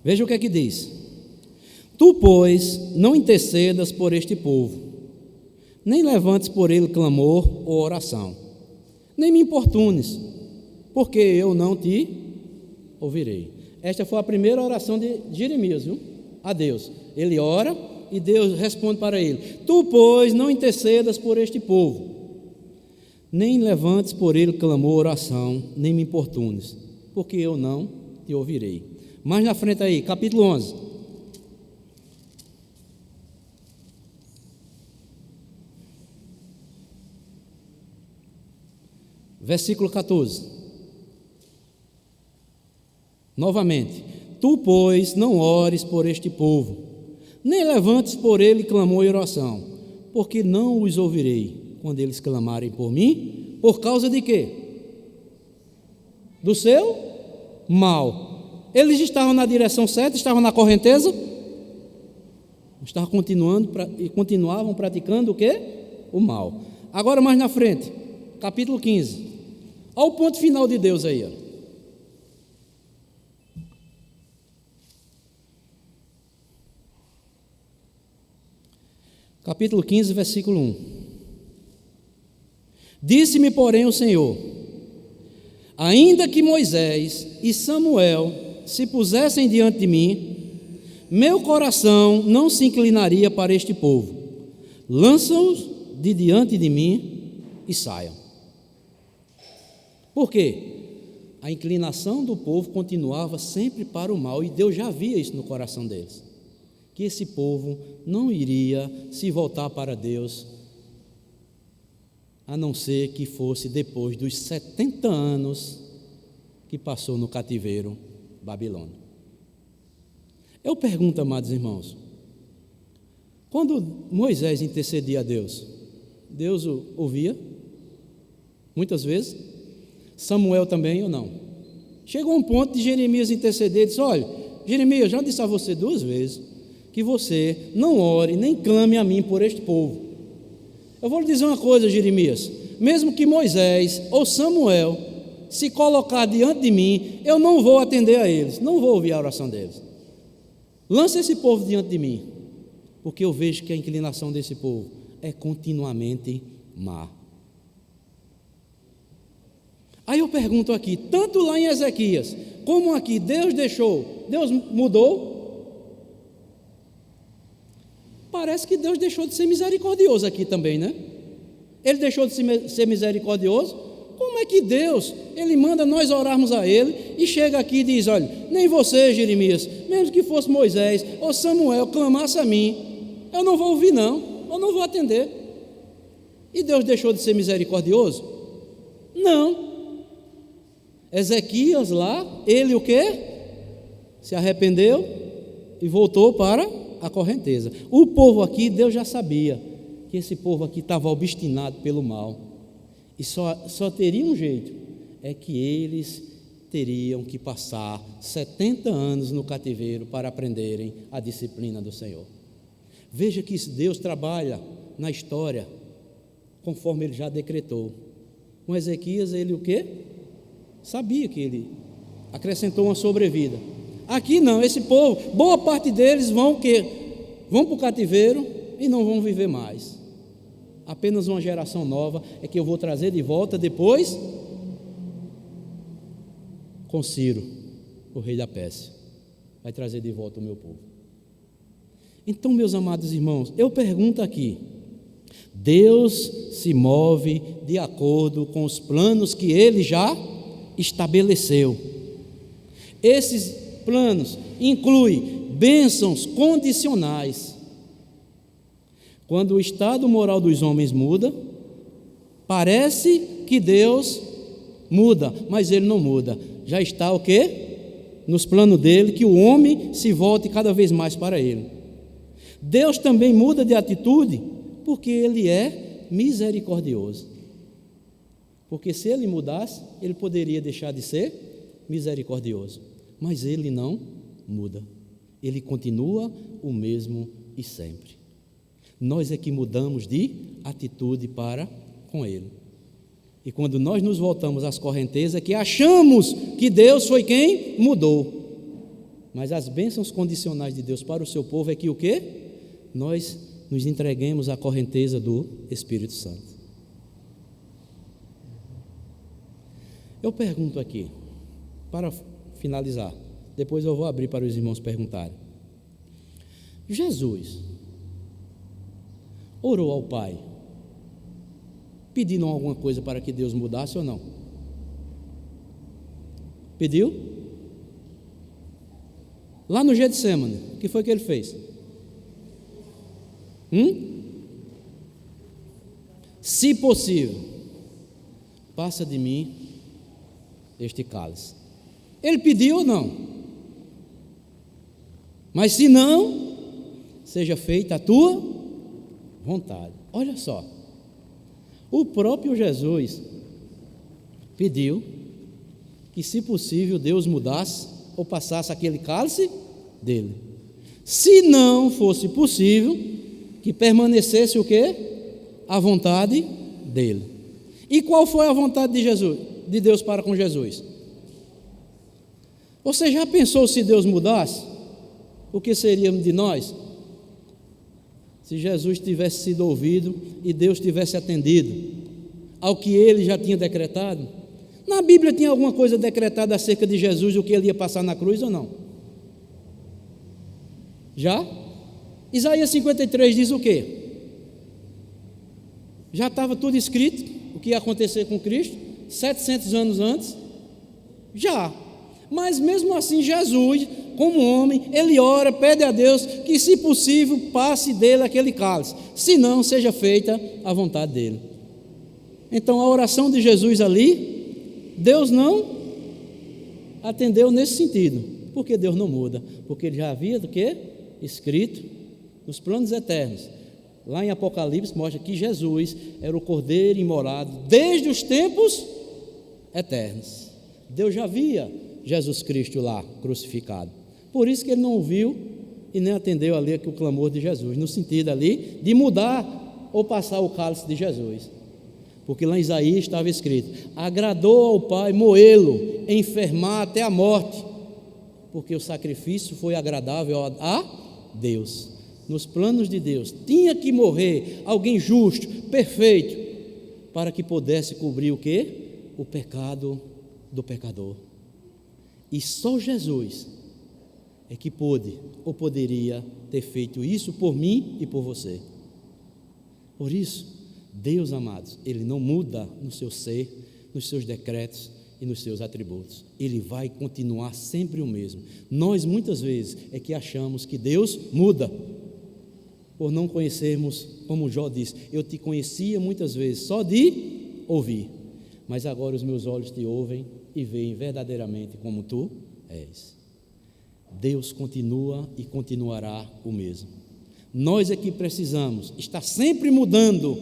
S1: Veja o que é que diz: Tu, pois, não intercedas por este povo, nem levantes por ele clamor ou oração, nem me importunes, porque eu não te ouvirei. Esta foi a primeira oração de Jeremias, viu? A Deus. Ele ora e Deus responde para ele: Tu, pois, não intercedas por este povo, nem levantes por ele clamor ou oração, nem me importunes, porque eu não te ouvirei. Mais na frente aí, capítulo 11. Versículo 14. Novamente: Tu, pois, não ores por este povo, nem levantes por ele clamor e oração, porque não os ouvirei quando eles clamarem por mim. Por causa de quê? Do seu mal. Eles estavam na direção certa, estavam na correnteza, estavam continuavam praticando o quê? O mal. Agora mais na frente, capítulo 15. Olha o ponto final de Deus aí, ó. Capítulo 15, versículo 1. Disse-me, porém, o Senhor: ainda que Moisés e Samuel se pusessem diante de mim, meu coração não se inclinaria para este povo. Lança-os de diante de mim e saiam. Por quê? A inclinação do povo continuava sempre para o mal, e Deus já via isso no coração deles, que esse povo não iria se voltar para Deus, a não ser que fosse depois dos 70 anos que passou no cativeiro babilônico. Eu pergunto, amados irmãos, quando Moisés intercedia a Deus, Deus o ouvia? Muitas vezes. Samuel também ou não? Chegou um ponto de Jeremias interceder e disse: olha, Jeremias, já disse a você 2 vezes que você não ore nem clame a mim por este povo. Eu vou lhe dizer uma coisa, Jeremias, mesmo que Moisés ou Samuel se colocar diante de mim, eu não vou atender a eles, não vou ouvir a oração deles. Lança esse povo diante de mim, porque eu vejo que a inclinação desse povo é continuamente má. Aí eu pergunto aqui, tanto lá em Ezequias, como aqui, Deus mudou? Parece que Deus deixou de ser misericordioso aqui também, né? Ele deixou de ser misericordioso? Como é que Deus, Ele manda nós orarmos a Ele e chega aqui e diz: olha, nem você, Jeremias, mesmo que fosse Moisés ou Samuel, clamasse a mim, eu não vou ouvir não, eu não vou atender. E Deus deixou de ser misericordioso? Não. Ezequias lá, ele o quê? Se arrependeu e voltou para a correnteza. O povo aqui, Deus já sabia que esse povo aqui estava obstinado pelo mal. E só teria um jeito, é que eles teriam que passar 70 anos no cativeiro para aprenderem a disciplina do Senhor. Veja que Deus trabalha na história conforme Ele já decretou. Com Ezequias, ele o quê? Sabia que ele acrescentou uma sobrevida. Aqui não, esse povo, boa parte deles vão para o cativeiro e não vão viver mais. Apenas uma geração nova é que eu vou trazer de volta depois com Ciro, o rei da Pérsia. Vai trazer de volta o meu povo. Então, meus amados irmãos, eu pergunto aqui: Deus se move de acordo com os planos que Ele já estabeleceu. Esses planos incluem bênçãos condicionais. Quando o estado moral dos homens muda, parece que Deus muda, mas Ele não muda. Já está o quê? Nos planos dele, que o homem se volte cada vez mais para Ele. Deus também muda de atitude, porque Ele é misericordioso. Porque se Ele mudasse, Ele poderia deixar de ser misericordioso. Mas Ele não muda. Ele continua o mesmo e sempre. Nós é que mudamos de atitude para com Ele. E quando nós nos voltamos às correntezas, é que achamos que Deus foi quem mudou. Mas as bênçãos condicionais de Deus para o seu povo é que o quê? Nós nos entreguemos à correnteza do Espírito Santo. Eu pergunto aqui, para finalizar, depois eu vou abrir para os irmãos perguntarem. Jesus orou ao Pai, pedindo alguma coisa para que Deus mudasse ou não? Pediu? Lá no Getsemane, o que foi que ele fez? Se possível, passa de mim este cálice. Ele pediu ou não? Mas se não, seja feita a tua vontade. Olha só, o próprio Jesus pediu que, se possível, Deus mudasse ou passasse aquele cálice dele. Se não fosse possível, que permanecesse o quê? A vontade dele. E qual foi a vontade de Jesus, de Deus para com Jesus? Você já pensou se Deus mudasse? O que seríamos de nós? Se Jesus tivesse sido ouvido e Deus tivesse atendido ao que Ele já tinha decretado? Na Bíblia tinha alguma coisa decretada acerca de Jesus, o que Ele ia passar na cruz ou não? Já? Isaías 53 diz o quê? Já estava tudo escrito, o que ia acontecer com Cristo, 700 anos antes? Já. Mas mesmo assim Jesus, como homem, ele ora, pede a Deus que, se possível, passe dele aquele cálice, se não, seja feita a vontade dele. Então a oração de Jesus ali, Deus não atendeu nesse sentido, porque Deus não muda, porque Ele já havia do que? Escrito nos planos eternos. Lá em Apocalipse mostra que Jesus era o Cordeiro imolado desde os tempos eternos. Deus já via Jesus Cristo lá crucificado. Por isso que Ele não ouviu e nem atendeu ali o clamor de Jesus, no sentido ali de mudar ou passar o cálice de Jesus. Porque lá em Isaías estava escrito: agradou ao Pai moê-lo, enfermar até a morte, porque o sacrifício foi agradável a Deus. Nos planos de Deus tinha que morrer alguém justo, perfeito, para que pudesse cobrir o quê? O pecado do pecador. E só Jesus é que pôde ou poderia ter feito isso por mim e por você. Por isso, Deus, amados, Ele não muda no seu ser, nos seus decretos e nos seus atributos. Ele vai continuar sempre o mesmo. Nós muitas vezes é que achamos que Deus muda, por não conhecermos, como Jó disse: eu te conhecia muitas vezes só de ouvir, mas agora os meus olhos te ouvem e veem verdadeiramente como tu és. Deus continua e continuará o mesmo. Nós é que precisamos estar sempre mudando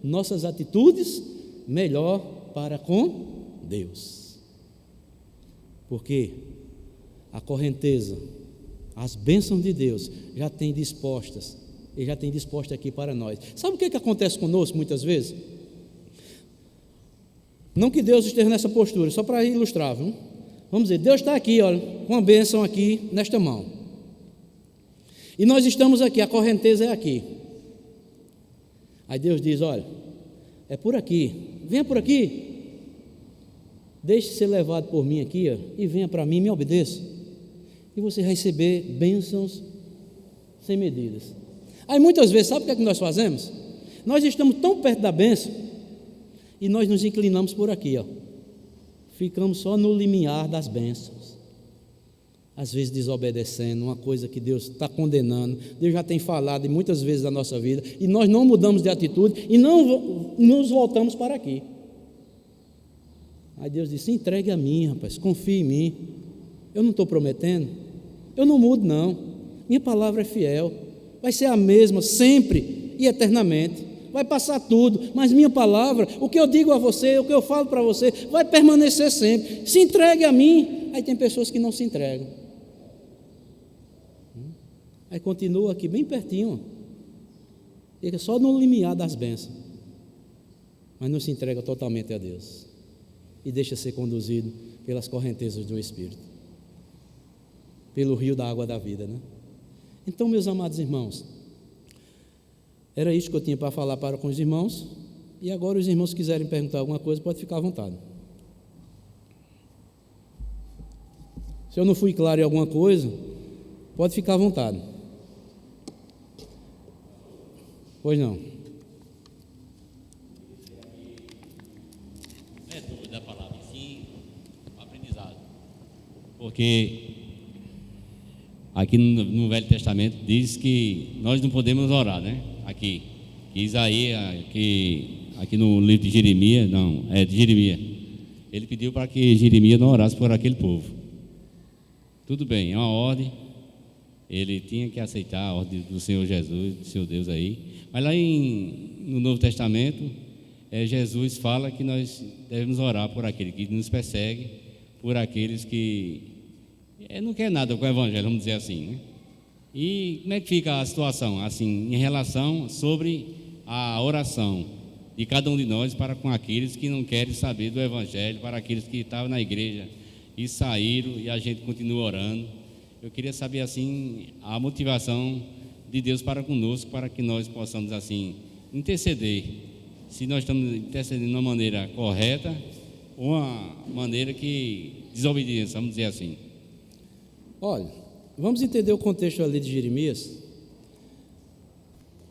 S1: nossas atitudes melhor para com Deus, porque a correnteza, as bênçãos de Deus já tem dispostas, Ele já tem disposto aqui para nós. Sabe o que acontece conosco muitas vezes? Não que Deus esteja nessa postura, só para ilustrar, viu? Vamos dizer, Deus está aqui, olha, com a bênção aqui nesta mão, e nós estamos aqui, a correnteza é aqui. Aí Deus diz: olha, é por aqui, venha por aqui, deixe ser levado por mim aqui, ó, e venha para mim, me obedeça, e você vai receber bênçãos sem medidas. Aí muitas vezes, sabe o que é que nós fazemos? Nós estamos tão perto da bênção e nós nos inclinamos por aqui, ó. Ficamos só no limiar das bênçãos, às vezes desobedecendo, uma coisa que Deus está condenando. Deus já tem falado muitas vezes da nossa vida e nós não mudamos de atitude e não nos voltamos para aqui. Aí Deus disse: entregue a mim, rapaz, confie em mim, eu não estou prometendo, eu não mudo não, minha palavra é fiel, vai ser a mesma sempre e eternamente, vai passar tudo, mas minha palavra, o que eu digo a você, o que eu falo para você, vai permanecer sempre. Se entregue a mim. Aí tem pessoas que não se entregam, aí continua aqui bem pertinho, fica só no limiar das bênçãos, mas não se entrega totalmente a Deus e deixa ser conduzido pelas correntezas do Espírito, pelo rio da água da vida, né? Então, meus amados irmãos, era isso que eu tinha para falar para com os irmãos. E agora, os irmãos, se quiserem perguntar alguma coisa, pode ficar à vontade. Se eu não fui claro em alguma coisa, pode ficar à vontade. Pois não.
S3: Não é dúvida da palavra, sim, aprendizado. Porque aqui no Velho Testamento diz que nós não podemos orar, né? Aqui, Isaías, aqui no livro de Jeremias, de Jeremias, ele pediu para que Jeremias não orasse por aquele povo. Tudo bem, é uma ordem, ele tinha que aceitar a ordem do Senhor Jesus, do seu Deus aí, mas lá no Novo Testamento, Jesus fala que nós devemos orar por aquele que nos persegue, por aqueles que não quer nada com o Evangelho, vamos dizer assim, né? E como é que fica a situação, assim, em relação sobre a oração de cada um de nós para com aqueles que não querem saber do Evangelho, para aqueles que estavam na igreja e saíram e a gente continua orando? Eu queria saber, assim, a motivação de Deus para conosco, para que nós possamos, assim, interceder, se nós estamos intercedendo de uma maneira correta ou uma maneira que desobediência, vamos dizer assim.
S1: Olha, vamos entender o contexto ali de Jeremias.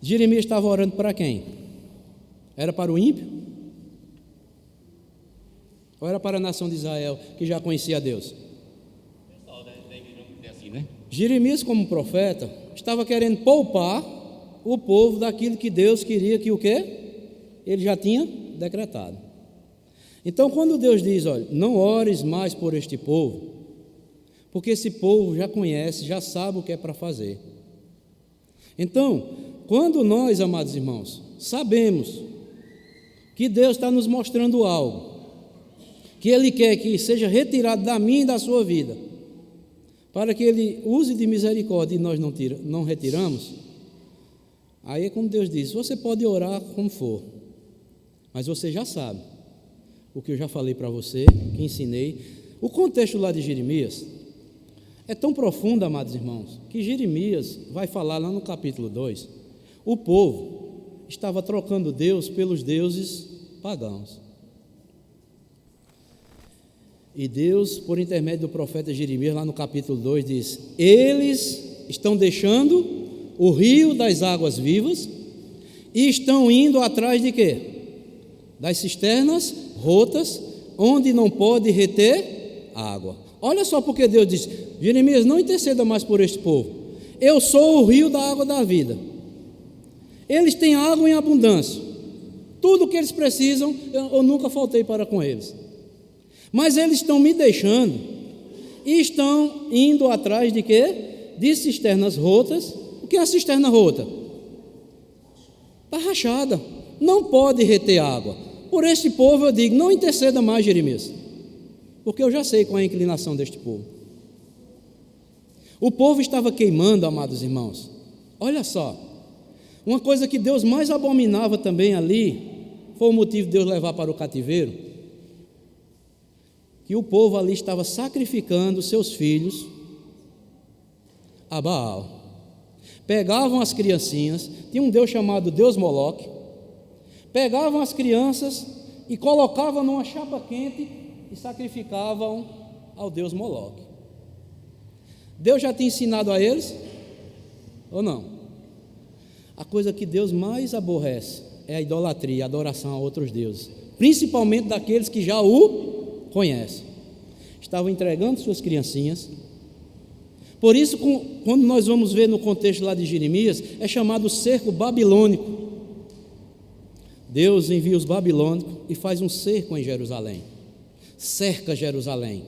S1: Jeremias estava orando para quem? Era para o ímpio? Ou era para a nação de Israel, que já conhecia a Deus?
S3: Pessoal da igreja, vamos dizer assim, né?
S1: Jeremias, como profeta, estava querendo poupar o povo daquilo que Deus queria que o quê? Ele já tinha decretado. Então, quando Deus diz: olha, não ores mais por este povo, porque esse povo já conhece, já sabe o que é para fazer. Então, quando nós, amados irmãos, sabemos que Deus está nos mostrando algo, que Ele quer que seja retirado da minha e da sua vida, para que Ele use de misericórdia e nós não retiramos, aí é como Deus diz, você pode orar como for, mas você já sabe o que eu já falei para você, que ensinei. O contexto lá de Jeremias é tão profundo, amados irmãos, que Jeremias vai falar lá no capítulo 2, o povo estava trocando Deus pelos deuses pagãos. E Deus, por intermédio do profeta Jeremias, lá no capítulo 2, diz: eles estão deixando o rio das águas vivas e estão indo atrás de quê? Das cisternas rotas, onde não pode reter água. Olha só porque Deus diz: Jeremias, não interceda mais por este povo. Eu sou o rio da água da vida. Eles têm água em abundância. Tudo o que eles precisam, eu nunca faltei para com eles. Mas eles estão me deixando e estão indo atrás de quê? De cisternas rotas. O que é a cisterna rota? Está rachada, não pode reter água. Por este povo eu digo, não interceda mais, Jeremias, porque eu já sei qual é a inclinação deste povo. O povo estava queimando, amados irmãos. Olha só, uma coisa que Deus mais abominava também ali, foi o motivo de Deus levar para o cativeiro, que o povo ali estava sacrificando seus filhos a Baal. Pegavam as criancinhas, tinha um Deus chamado Deus Moloque, pegavam as crianças e colocavam numa chapa quente e sacrificavam ao Deus Moloque. Deus já tinha ensinado a eles? Ou não? A coisa que Deus mais aborrece é a idolatria, a adoração a outros deuses, principalmente daqueles que já o conhecem. Estavam entregando suas criancinhas. Por isso, quando nós vamos ver no contexto lá de Jeremias, é chamado cerco babilônico. Deus envia os babilônicos e faz um cerco em Jerusalém, cerca Jerusalém.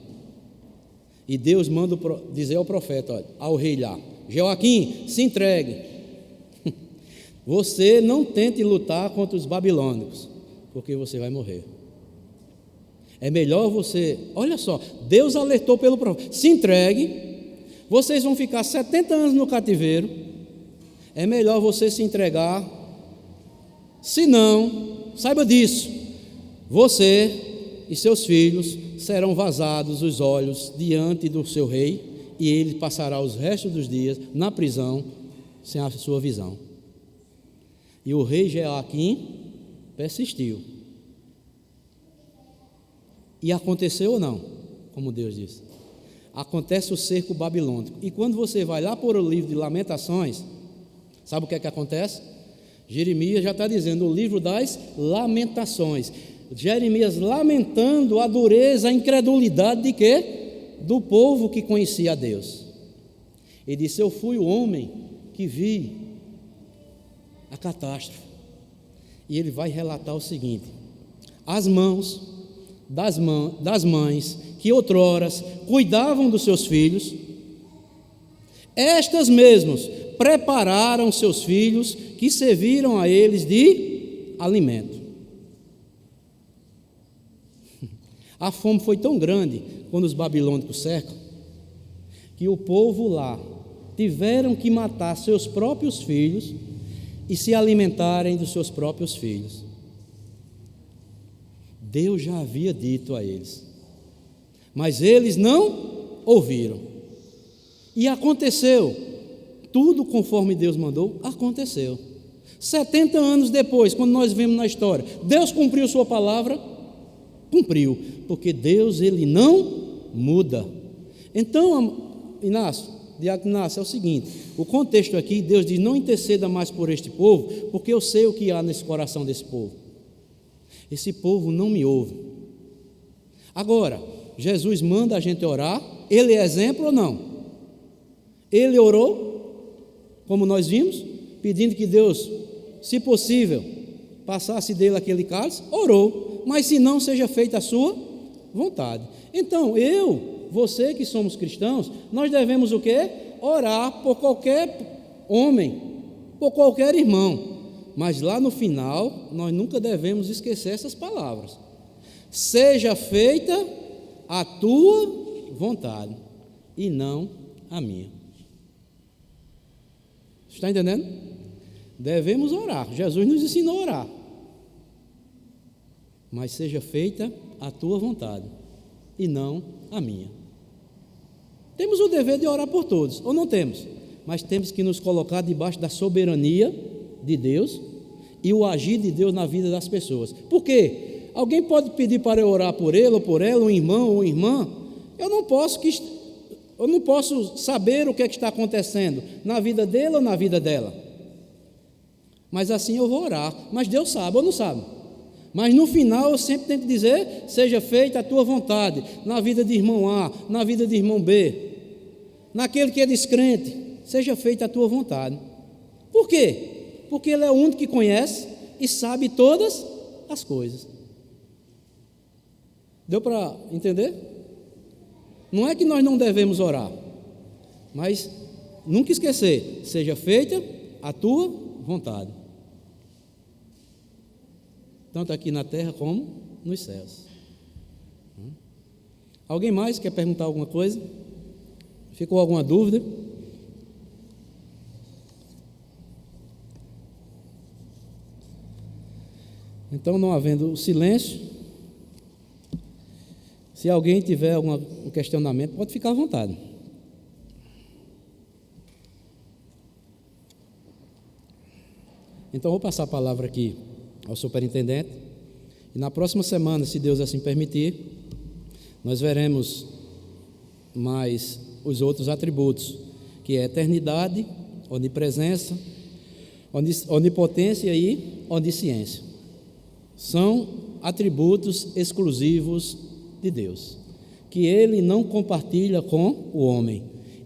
S1: E Deus manda dizer ao profeta, olha, ao rei lá: Joaquim, se entregue. Você não tente lutar contra os babilônicos, porque você vai morrer. É melhor você, olha só, Deus alertou pelo profeta: se entregue, vocês vão ficar 70 anos no cativeiro, é melhor você se entregar, senão, saiba disso, você e seus filhos serão vazados os olhos diante do seu rei, e ele passará os restos dos dias na prisão, sem a sua visão. E o rei Joaquim persistiu. E aconteceu ou não? Como Deus disse. Acontece o cerco babilônico. E quando você vai lá por o livro de Lamentações, sabe o que é que acontece? Jeremias já está dizendo, o livro das Lamentações. Jeremias lamentando a dureza, a incredulidade de quê? Do povo que conhecia a Deus. Ele disse: eu fui o homem que vi a catástrofe. E ele vai relatar o seguinte: as mãos das mães que outrora cuidavam dos seus filhos, estas mesmas prepararam seus filhos que serviram a eles de alimento. A fome foi tão grande quando os babilônicos cercam, que o povo lá tiveram que matar seus próprios filhos e se alimentarem dos seus próprios filhos. Deus já havia dito a eles, mas eles não ouviram. E aconteceu, tudo conforme Deus mandou, aconteceu. 70 anos depois, quando nós vemos na história, Deus cumpriu sua palavra? Cumpriu, porque Deus, Ele não muda. Então, Diácono Inácio, é o seguinte, o contexto aqui, Deus diz: não interceda mais por este povo, porque eu sei o que há nesse coração desse povo. Esse povo não me ouve. Agora, Jesus manda a gente orar, Ele é exemplo ou não? Ele orou, como nós vimos, pedindo que Deus, se possível, passasse dele aquele cálice, orou, mas se não, seja feita a sua vontade. Então, eu você que somos cristãos, nós devemos o quê? Orar por qualquer homem, por qualquer irmão. Mas lá no final, nós nunca devemos esquecer essas palavras. Seja feita a tua vontade e não a minha. Está entendendo? Devemos orar. Jesus nos ensinou a orar. Mas seja feita a tua vontade e não a minha. Temos o dever de orar por todos, ou não temos? Mas temos que nos colocar debaixo da soberania de Deus e o agir de Deus na vida das pessoas. Por quê? Alguém pode pedir para eu orar por ele ou por ela, um irmão ou uma irmã. Eu não posso saber o que está acontecendo na vida dele ou na vida dela. Mas assim eu vou orar. Mas Deus sabe ou não sabe? Mas no final eu sempre tenho que dizer: seja feita a tua vontade, na vida de irmão A, na vida de irmão B, naquele que é descrente, seja feita a tua vontade. Por quê? Porque Ele é o único que conhece e sabe todas as coisas. Deu para entender? Não é que nós não devemos orar, mas nunca esquecer: seja feita a tua vontade, tanto aqui na terra como nos céus. Alguém mais quer perguntar alguma coisa? Ficou alguma dúvida? Então, não havendo silêncio, se alguém tiver algum questionamento, pode ficar à vontade. Então, vou passar a palavra aqui ao superintendente, e na próxima semana, se Deus assim permitir, nós veremos mais os outros atributos, que é eternidade, onipresença, onipotência e onisciência. São atributos exclusivos de Deus, que Ele não compartilha com o homem.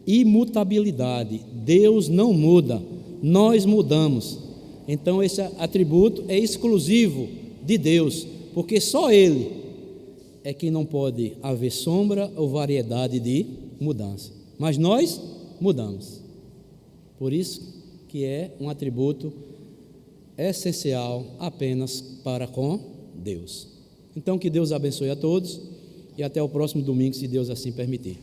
S1: Imutabilidade, Deus não muda, nós mudamos. Então esse atributo é exclusivo de Deus, porque só Ele é que não pode haver sombra ou variedade de mudança. Mas nós mudamos. Por isso que é um atributo essencial apenas para com Deus. Então que Deus abençoe a todos e até o próximo domingo, se Deus assim permitir.